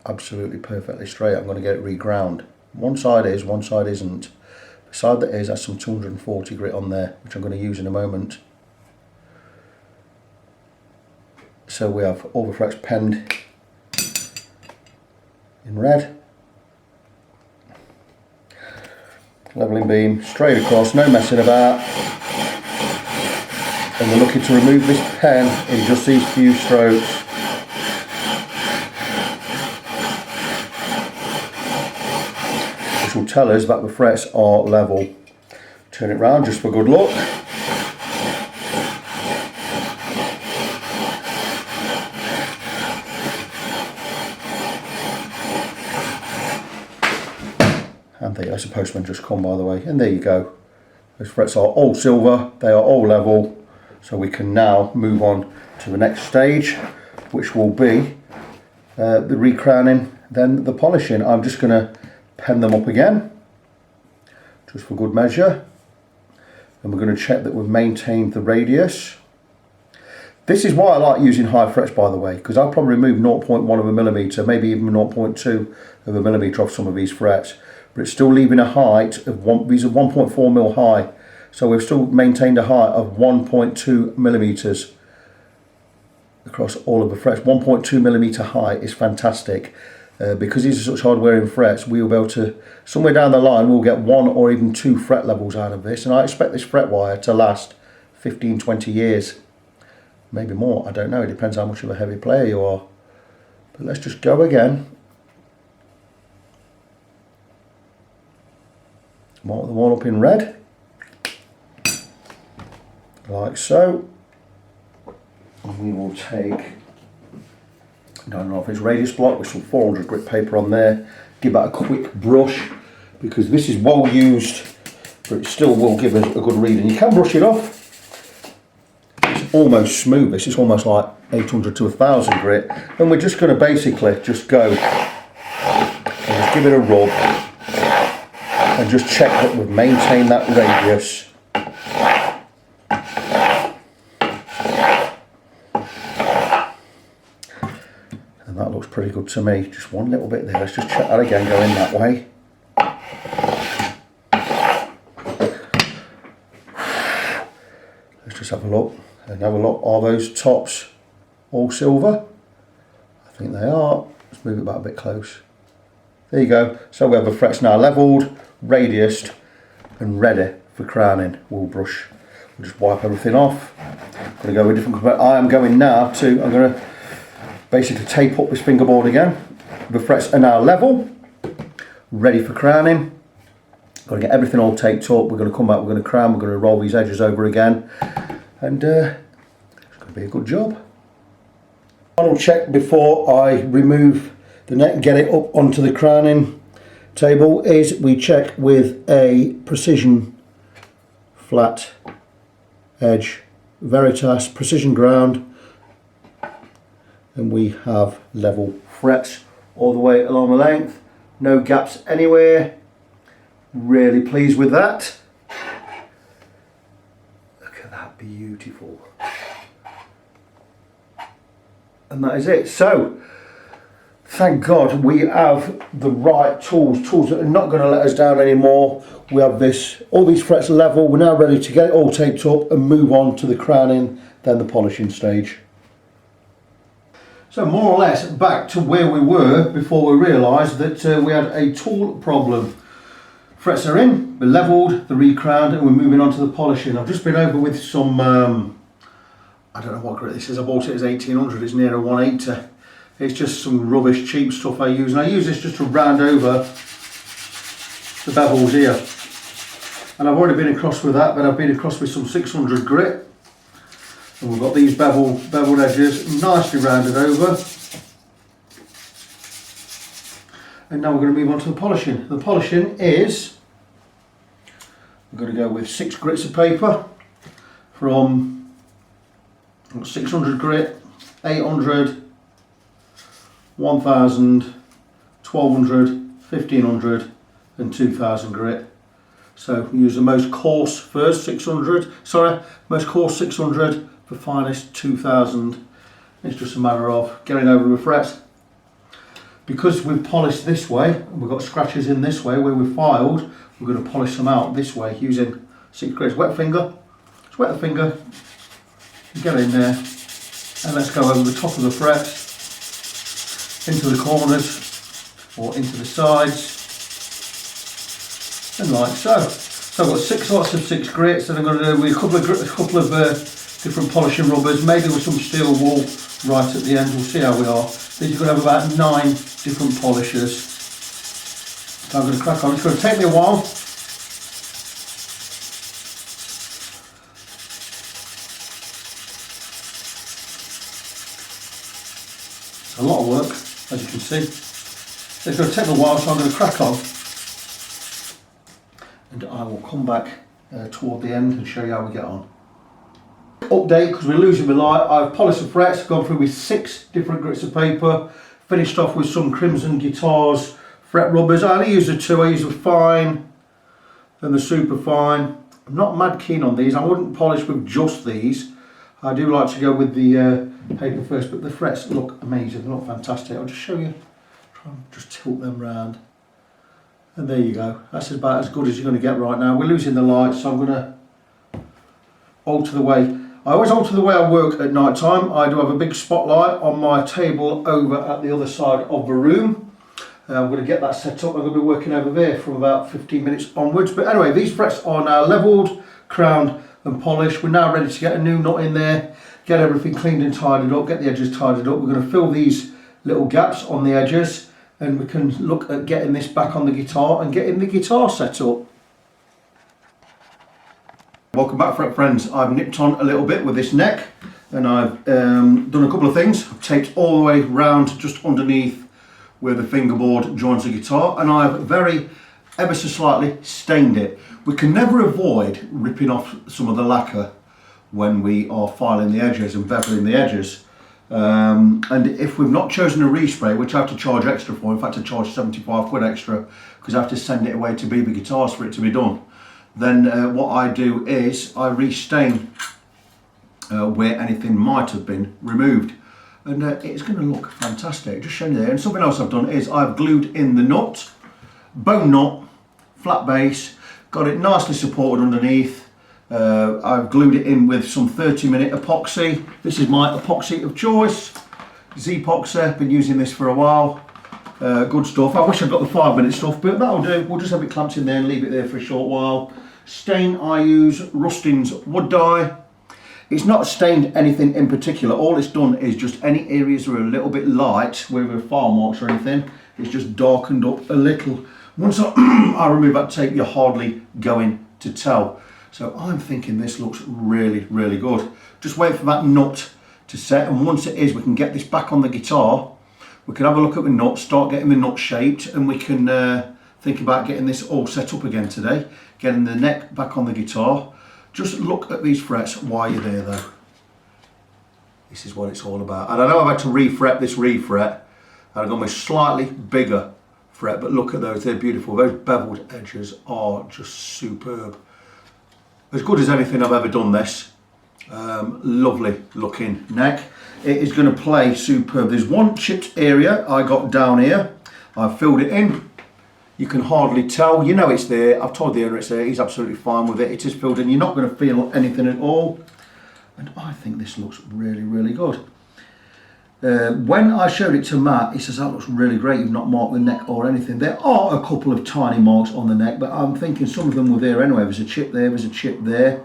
absolutely perfectly straight. I'm going to get it reground. One side is, one side isn't. The side that is has some 240 grit on there, which I'm going to use in a moment. So we have all the frets penned in red. Leveling beam straight across, no messing about. And we're looking to remove this pen in just these few strokes. Which will tell us that the frets are level. Turn it round just for good luck. And there's a postman just come, by the way. And there you go. Those frets are all silver, they are all level. So we can now move on to the next stage, which will be the recrowning, then the polishing. I'm just going to pen them up again, just for good measure. And we're going to check that we've maintained the radius. This is why I like using high frets, by the way, because I'll probably remove 0.1 of a millimetre, maybe even 0.2 of a millimetre off some of these frets. But it's still leaving a height of these are 1.4 mil high. So we've still maintained a height of 1.2 millimetres across all of the frets. 1.2 millimetre height is fantastic. Because these are such hard wearing frets, we will be able to, somewhere down the line, we'll get 1 or even 2 fret levels out of this. And I expect this fret wire to last 15, 20 years. Maybe more, I don't know, it depends how much of a heavy player you are. But let's just go again. Mark them all up in red, like so. And we will take, I don't know if it's radius block with some 400 grit paper on there. Give that a quick brush, because this is well used, but it still will give us a good reading. You can brush it off. It's almost smooth. This is almost like 800 to 1000 grit. And we're just going to basically just go and just give it a rub. And just check that we've maintained that radius. And that looks pretty good to me. Just one little bit there. Let's just check that again, going that way. Let's just have a look. And have a look. Are those tops all silver? I think they are. Let's move it back a bit close. There you go. So we have the frets now levelled, radiused and ready for crowning. We'll brush, we'll just wipe everything off. I'm going to go with a different, I am going now to, I'm going to basically tape up this fingerboard again. The frets are now level, ready for crowning. Got to get everything all taped up. We're going to come back, we're going to crown, we're going to roll these edges over again, and it's going to be a good job. Final check before I remove the neck and get it up onto the crowning table is we check with a precision flat edge Veritas precision ground, and we have level frets all the way along the length, no gaps anywhere. Really pleased with that. Look at that, beautiful. And that is it. So thank God we have the right tools that are not going to let us down anymore. We have this, all these frets level. We're now ready to get it all taped up and move on to the crowning, then the polishing stage. So more or less back to where we were before we realised that we had a tool problem. Frets are in, we're levelled, they're recrowned, and we're moving on to the polishing. I've just been over with some, I don't know what grit this is. I bought it as 1800, it's near a 180. It's just some rubbish, cheap stuff I use, and I use this just to round over the bevels here. And I've already been across with that, but I've been across with some 600 grit. And we've got these beveled edges nicely rounded over. And now we're going to move on to the polishing. The polishing is, we're going to go with 6 grits of paper from 600 grit, 800, 1000, 1200, 1500 and 2000 grit. So we use the most coarse first 600, most coarse 600, the finest 2000. It's just a matter of getting over the frets. Because we've polished this way, we've got scratches in this way where we've filed, we're going to polish them out this way using 6 grits. Wet finger, just wet the finger, get in there, and let's go over the top of the frets, into the corners or into the sides, and like so. So I've got 6 lots of 6 grits, and I'm going to do with a couple of different polishing rubbers, maybe with some steel wool right at the end. We'll see how we are. These are going to have about 9 different polishers. So I'm going to crack on. It's going to take me a while. It's a lot of work, as you can see. It's going to take me a while, so I'm going to crack on. and I will come back toward the end and show you how we get on. Update, because we're losing the light. I've polished the frets, gone through with 6 different grits of paper, finished off with some Crimson Guitars fret rubbers. I only use the 2, I use the fine and the super fine. I'm not mad keen on these. I wouldn't polish with just these. I do like to go with the paper first, but the frets look amazing, they look fantastic. I'll just show you, try and just tilt them round. And there you go, that's about as good as you're going to get right now. We're losing the light, so I'm going to alter the way. I always alter the way I work at night time. I do have a big spotlight on my table over at the other side of the room. I'm going to get that set up. I'm going to be working over there from about 15 minutes onwards. But anyway, these frets are now levelled, crowned and polished. We're now ready to get a new nut in there, get everything cleaned and tidied up, get the edges tidied up. We're going to fill these little gaps on the edges, and we can look at getting this back on the guitar and getting the guitar set up. Welcome back, fret friends. I've nipped on a little bit with this neck, and I've done a couple of things. I've taped all the way round just underneath where the fingerboard joins the guitar, and I've ever so slightly stained it. We can never avoid ripping off some of the lacquer when we are filing the edges and beveling the edges. And if we've not chosen a respray, which I have to charge extra for, in fact I charge 75 quid extra because I have to send it away to BB Guitars for it to be done, then what I do is I restain where anything might have been removed, and it's going to look fantastic. Just showing you there. And something else I've done is I've glued in the nut, bone nut, flat base, got it nicely supported underneath. I've glued it in with some 30-minute epoxy. This is my epoxy of choice, Z-Epoxy. Been using this for a while. Good stuff. I wish I'd got the 5-minute stuff, but that'll do. We'll just have it clamped in there and leave it there for a short while. Stain, I use Rustin's wood dye. It's not stained anything in particular. All it's done is just any areas that are a little bit light, where there are file marks or anything, it's just darkened up a little. Once I remove that tape, you're hardly going to tell. So I'm thinking this looks really, really good. Just wait for that nut to set, and once it is, we can get this back on the guitar. We can have a look at the nut, start getting the nut shaped, and we can think about getting this all set up again today, getting the neck back on the guitar. Just look at these frets while you're there though. This is what it's all about. And I know I've had to refret this refret, and I've gone with slightly bigger fret, but look at those, they're beautiful. Those beveled edges are just superb. As good as anything I've ever done this. Lovely looking neck. It is going to play superb. There's one chipped area I got down here. I've filled it in. You can hardly tell. You know it's there. I've told the owner it's there. He's absolutely fine with it. It is filled in. You're not going to feel anything at all. And I think this looks really, really good. When I showed it to Matt, he says, that looks really great. You've not marked the neck or anything. There are a couple of tiny marks on the neck, but I'm thinking some of them were there anyway. There's a chip there, there's a chip there.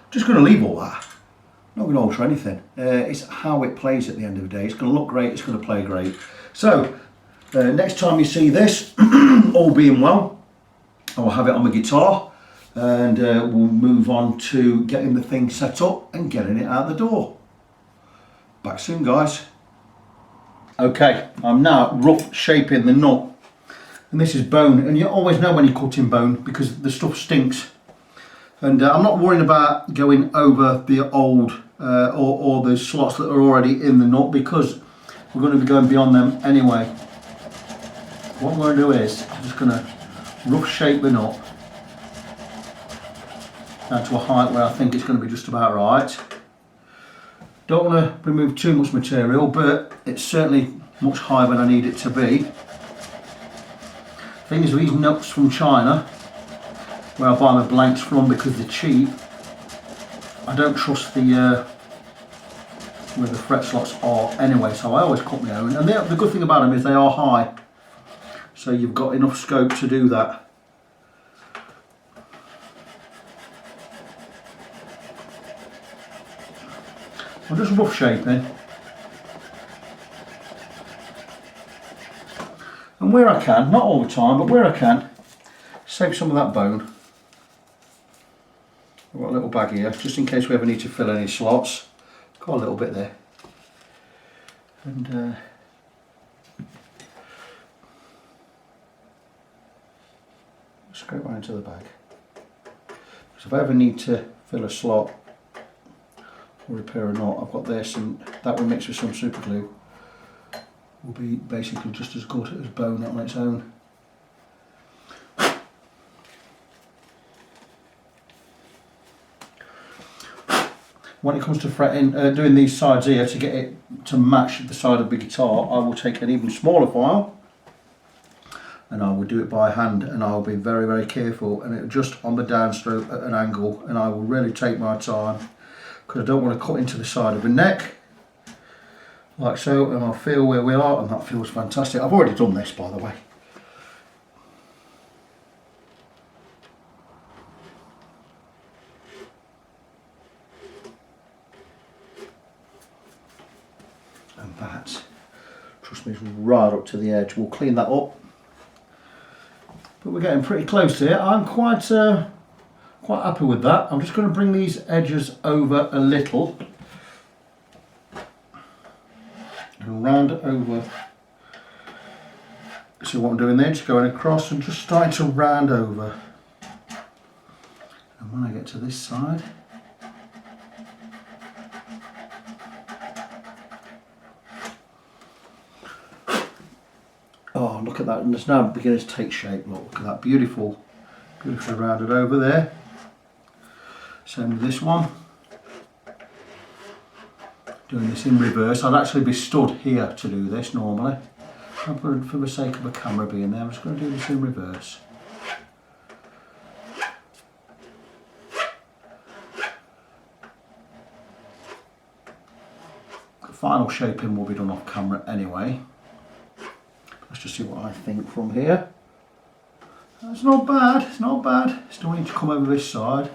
Just going to leave all that. Not going to alter anything. It's how it plays at the end of the day. It's going to look great, it's going to play great. So, next time you see this, all being well, I'll have it on the guitar, and we'll move on to getting the thing set up and getting it out the door. Back soon, guys. Okay, I'm now rough shaping the nut, and this is bone, and you always know when you're cutting bone because the stuff stinks. And I'm not worrying about going over the old or the slots that are already in the nut, because we're going to be going beyond them anyway. What I'm going to do is I'm just going to rough shape the nut down to a height where I think it's going to be just about right. Don't want to remove too much material, but it's certainly much higher than I need it to be. Thing is, these nuts from China, where I buy my blanks from because they're cheap, I don't trust the where the fret slots are anyway, so I always cut my own. And the good thing about them is they are high, so you've got enough scope to do that. I'm just rough shaping, and where I can, not all the time, but where I can, save some of that bone. I've got a little bag here, just in case we ever need to fill any slots. Got a little bit there. And scrape right into the bag. So if I ever need to fill a slot or repair a knot, I've got this, and that will mix with some super glue will be basically just as good as bone on its own. When it comes to fretting, doing these sides here to get it to match the side of the guitar, I will take an even smaller file and I will do it by hand, and I'll be very, very careful, and it just on the downstroke at an angle, and I will really take my time because I don't want to cut into the side of the neck like so, and I'll feel where we are, and that feels fantastic. I've already done this, by the way. And that, trust me, is right up to the edge. We'll clean that up. But we're getting pretty close here. I'm quite happy with that. I'm just going to bring these edges over a little and round it over. See what I'm doing there? Just going across and just starting to round over. And when I get to this side, oh, look at that, and it's now beginning to take shape. Look at that, beautiful, beautifully rounded over there. Same with this one. Doing this in reverse. I'd actually be stood here to do this normally. But for the sake of the camera being there, I'm just going to do this in reverse. The final shaping will be done off camera anyway. Let's just see what I think from here. It's not bad, it's not bad. Still need to come over this side.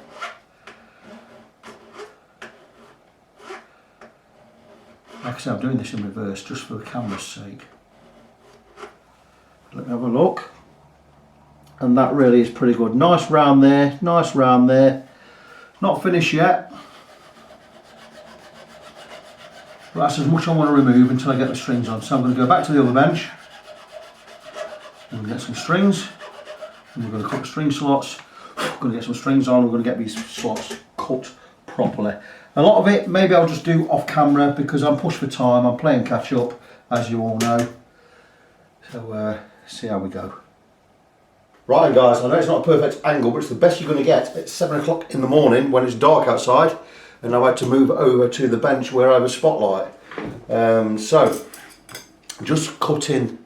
Like I said, I'm doing this in reverse just for the camera's sake. Let me have a look. And that really is pretty good. Nice round there, nice round there. Not finished yet. But that's as much I want to remove until I get the strings on. So I'm going to go back to the other bench. We're going to get some strings, and we're going to cut the string slots. We're going to get some strings on, we're going to get these slots cut properly. A lot of it, maybe I'll just do off camera because I'm pushed for time, I'm playing catch up, as you all know. So, see how we go. Right guys, I know it's not a perfect angle, but it's the best you're going to get at 7 o'clock in the morning when it's dark outside, and I've had to move over to the bench where I have a spotlight. So, just cutting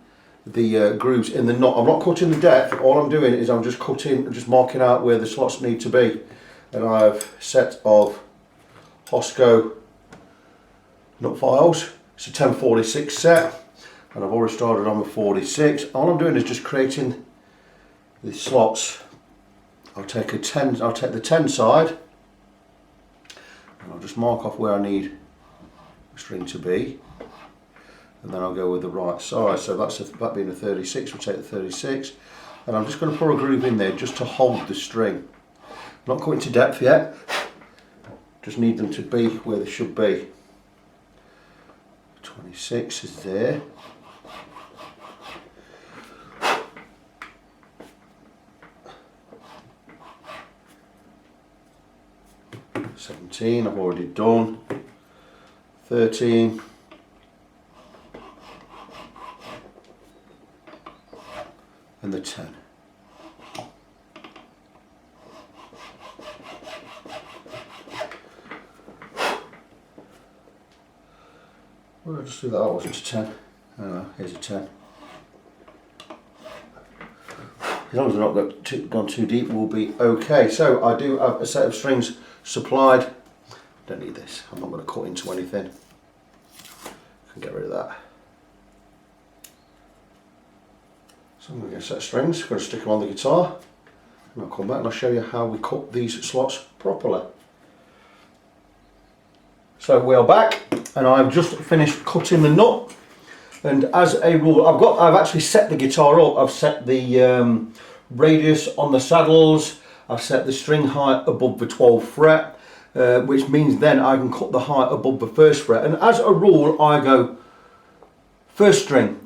the grooves in the knot. I'm not cutting the depth, all I'm doing is I'm just cutting, just marking out where the slots need to be. And I have a set of Hosco nut files. It's a 1046 set, and I've already started on the 46. All I'm doing is just creating the slots. I'll take the 10 side, and I'll just mark off where I need the string to be. And then I'll go with the right side, so that being a 36, we'll take the 36, and I'm just going to put a groove in there just to hold the string. Not going to depth yet, just need them to be where they should be. 26 is there. I've already done. 13. And the 10. Well, I'll just do that. That wasn't a 10. Oh, here's a 10. As long as we're not gone too deep, we'll be okay. So I do have a set of strings supplied. Don't need this. I'm not going to cut into anything. I can get rid of that. So I'm going to get a set of strings, going to stick them on the guitar, and I'll come back and I'll show you how we cut these slots properly. So we are back, and I've just finished cutting the nut. And as a rule, I've actually set the guitar up. I've set the radius on the saddles. I've set the string height above the 12th fret, which means then I can cut the height above the 1st fret. And as a rule, I go first string.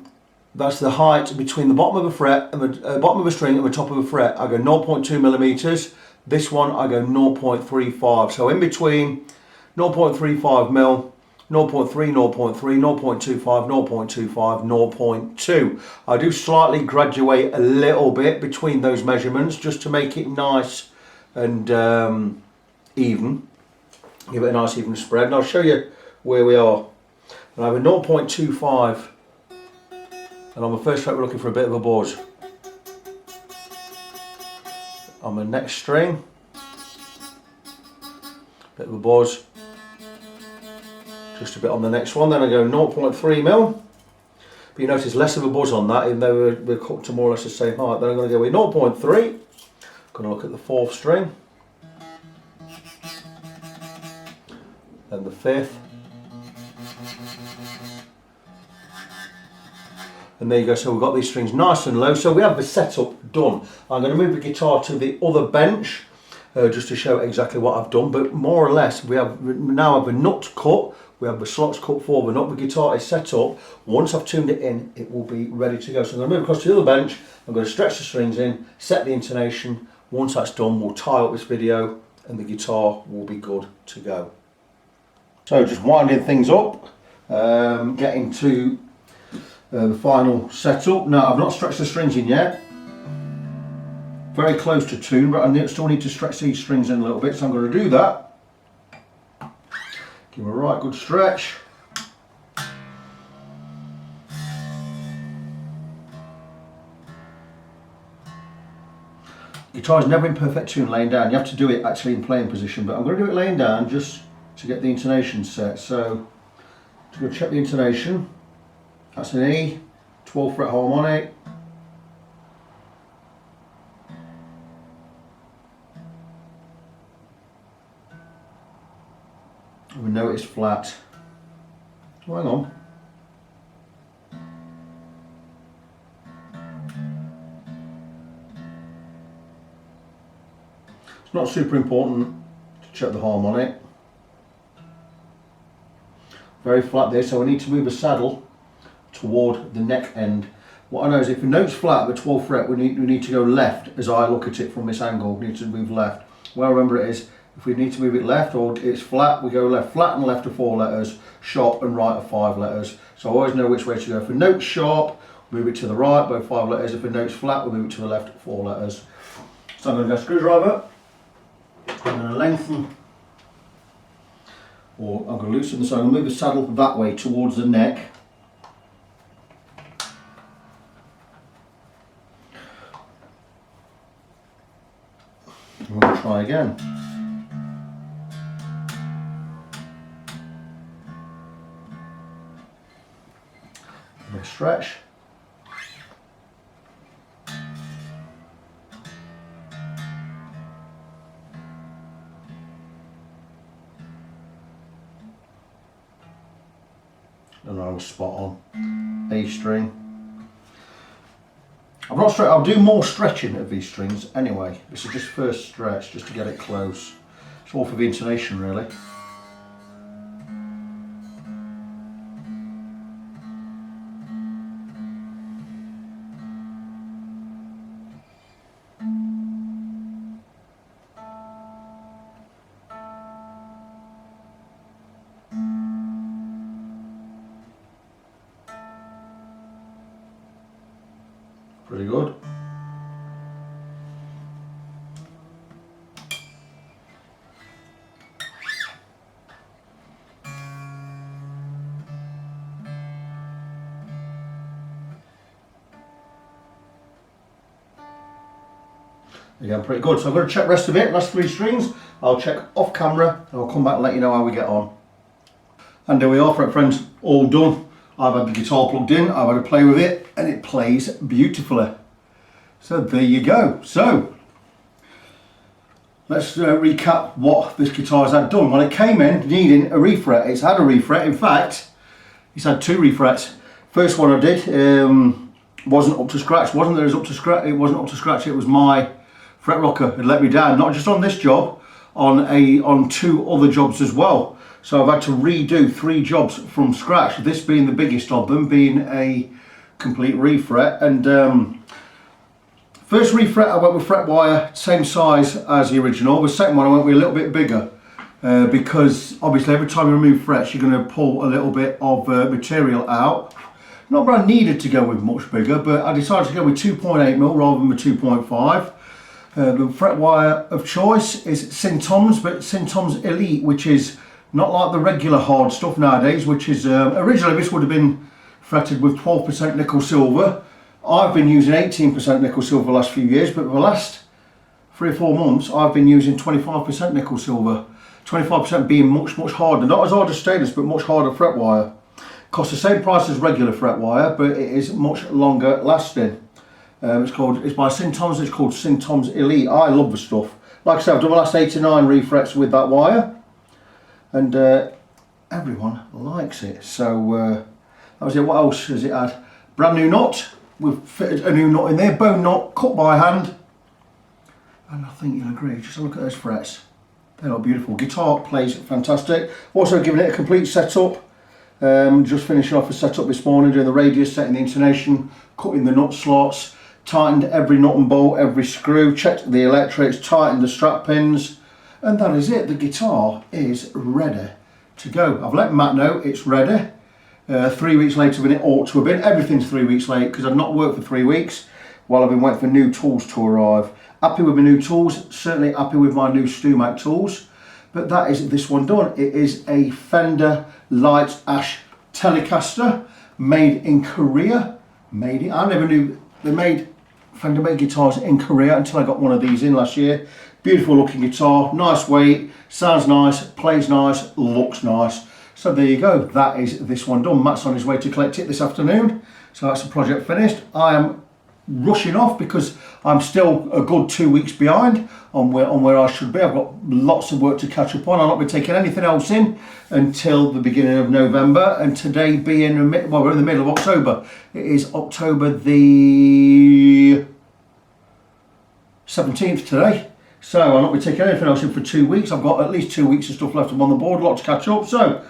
That's the height between the bottom of the fret and the bottom of the string and the top of the fret. I go 0.2 millimeters. This one I go 0.35, so in between 0.35 mil, 0.3, 0.3, 0.25, 0.25, 0.2. I do slightly graduate a little bit between those measurements just to make it nice and even. Give it a nice even spread, and I'll show you where we are. And I have a 0.25, and on the first fret we're looking for a bit of a buzz. On the next string, bit of a buzz. Just a bit on the next one, then I go 0.3 mil. But you notice less of a buzz on that, even though we're cut to more or less the same height. Then I'm going to go with 0.3. Going to look at the fourth string. Then the fifth. And there you go, so we've got these strings nice and low. So we have the setup done. I'm going to move the guitar to the other bench just to show exactly what I've done. But more or less, we now have the nut cut, we have the slots cut for the nut, the guitar is set up. Once I've tuned it in, it will be ready to go. So I'm going to move across to the other bench, I'm going to stretch the strings in, set the intonation. Once that's done, we'll tie up this video and the guitar will be good to go. So just winding things up, getting to the final setup. Now I've not stretched the strings in yet. Very close to tune, but I still need to stretch these strings in a little bit, so I'm going to do that. Give them a right good stretch. Guitar is never in perfect tune laying down. You have to do it actually in playing position, but I'm going to do it laying down just to get the intonation set. So just going to check the intonation. That's an E, 12th fret harmonic. We know it's flat. Oh, hang on. It's not super important to check the harmonic. Very flat there, so I need to move the saddle toward the neck end. What I know is if the note's flat at the 12th fret, we need to go left as I look at it from this angle. We need to move left. Where I remember it is, if we need to move it left or it's flat, we go left. Flat and left are 4 letters, sharp and right are 5 letters. So I always know which way to go. If a note's sharp, move it to the right, both 5 letters. If a note's flat, we'll move it to the left, 4 letters. So I'm going to go screwdriver. I'm going to lengthen, or I'm going to loosen, so I'm going to move the saddle that way towards the neck. I'm going to try again. Big stretch. And I was spot on. A string. I'll do more stretching of these strings anyway. This is just first stretch, just to get it close. It's all for the intonation really. Pretty good. Again, pretty good. So I'm going to check the rest of it, last 3 strings. I'll check off camera and I'll come back and let you know how we get on. And there we are, friends, all done. I've had the guitar plugged in, I've had to play with it, and it plays beautifully. So there you go. So let's recap what this guitar's had done. Well, it came in needing a refret. It's had a refret. In fact, it's had 2 refrets. First one I did wasn't up to scratch. Wasn't that it was up to scratch? It wasn't up to scratch. It was my fret rocker had let me down. Not just on this job, on 2 other jobs as well. So I've had to redo 3 jobs from scratch, this being the biggest of them, being a complete refret. And First refret I went with fret wire, same size as the original. The second one I went with a little bit bigger because obviously every time you remove frets you're going to pull a little bit of material out. Not that I needed to go with much bigger, but I decided to go with 2.8mm rather than the 2.5. The fret wire of choice is Syntom's, but Syntom's Elite, which is not like the regular hard stuff nowadays, which is originally this would have been fretted with 12% nickel silver. I've been using 18% nickel silver the last few years, but for the last 3 or 4 months I've been using 25% nickel silver. 25% being much harder, not as hard as stainless, but much harder fret wire. Costs the same price as regular fret wire, but it is much longer lasting. It's by Syntom's. It's called Syntom's Elite. I love the stuff. Like I said, I've done the last 8 to 9 refrets with that wire, and everyone likes it. So that was it. What else has it had? Brand new nut. We've fitted a new nut in there, bone nut, cut by hand, and I think you'll agree. Just a look at those frets. They look beautiful. Guitar plays fantastic. Also given it a complete setup. Just finishing off a setup this morning, doing the radius, setting the intonation, cutting the nut slots, tightened every nut and bolt, every screw, checked the electrics, tightened the strap pins, and that is it. The guitar is ready to go. I've let Matt know it's ready. 3 weeks later than it ought to have been. Everything's 3 weeks late because I've not worked for 3 weeks while I've been waiting for new tools to arrive. Happy with my new tools, certainly happy with my new StewMac tools, but that is this one done. It is a Fender Light Ash Telecaster made in Korea. I never knew Fender made guitars in Korea until I got one of these in last year. Beautiful looking guitar, nice weight, sounds nice, plays nice, looks nice. So there you go, that is this one done. Matt's on his way to collect it this afternoon, so that's the project finished. I am rushing off because I'm still a good 2 weeks behind on where I should be. I've got lots of work to catch up on. I'll not be taking anything else in until the beginning of November, and today being, well, we're in the middle of October. It is October the 17th today. So I'll not be taking anything else in for 2 weeks. I've got at least 2 weeks of stuff left on the board, a lot to catch up. So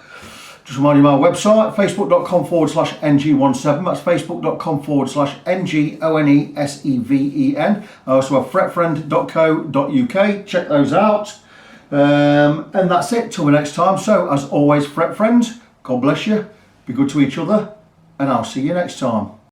just remind you of my website, facebook.com/ng17. That's facebook.com/NGONESEVEN. I also have fretfriend.co.uk. Check those out. And that's it till the next time. So as always, fret friends, God bless you, be good to each other, and I'll see you next time.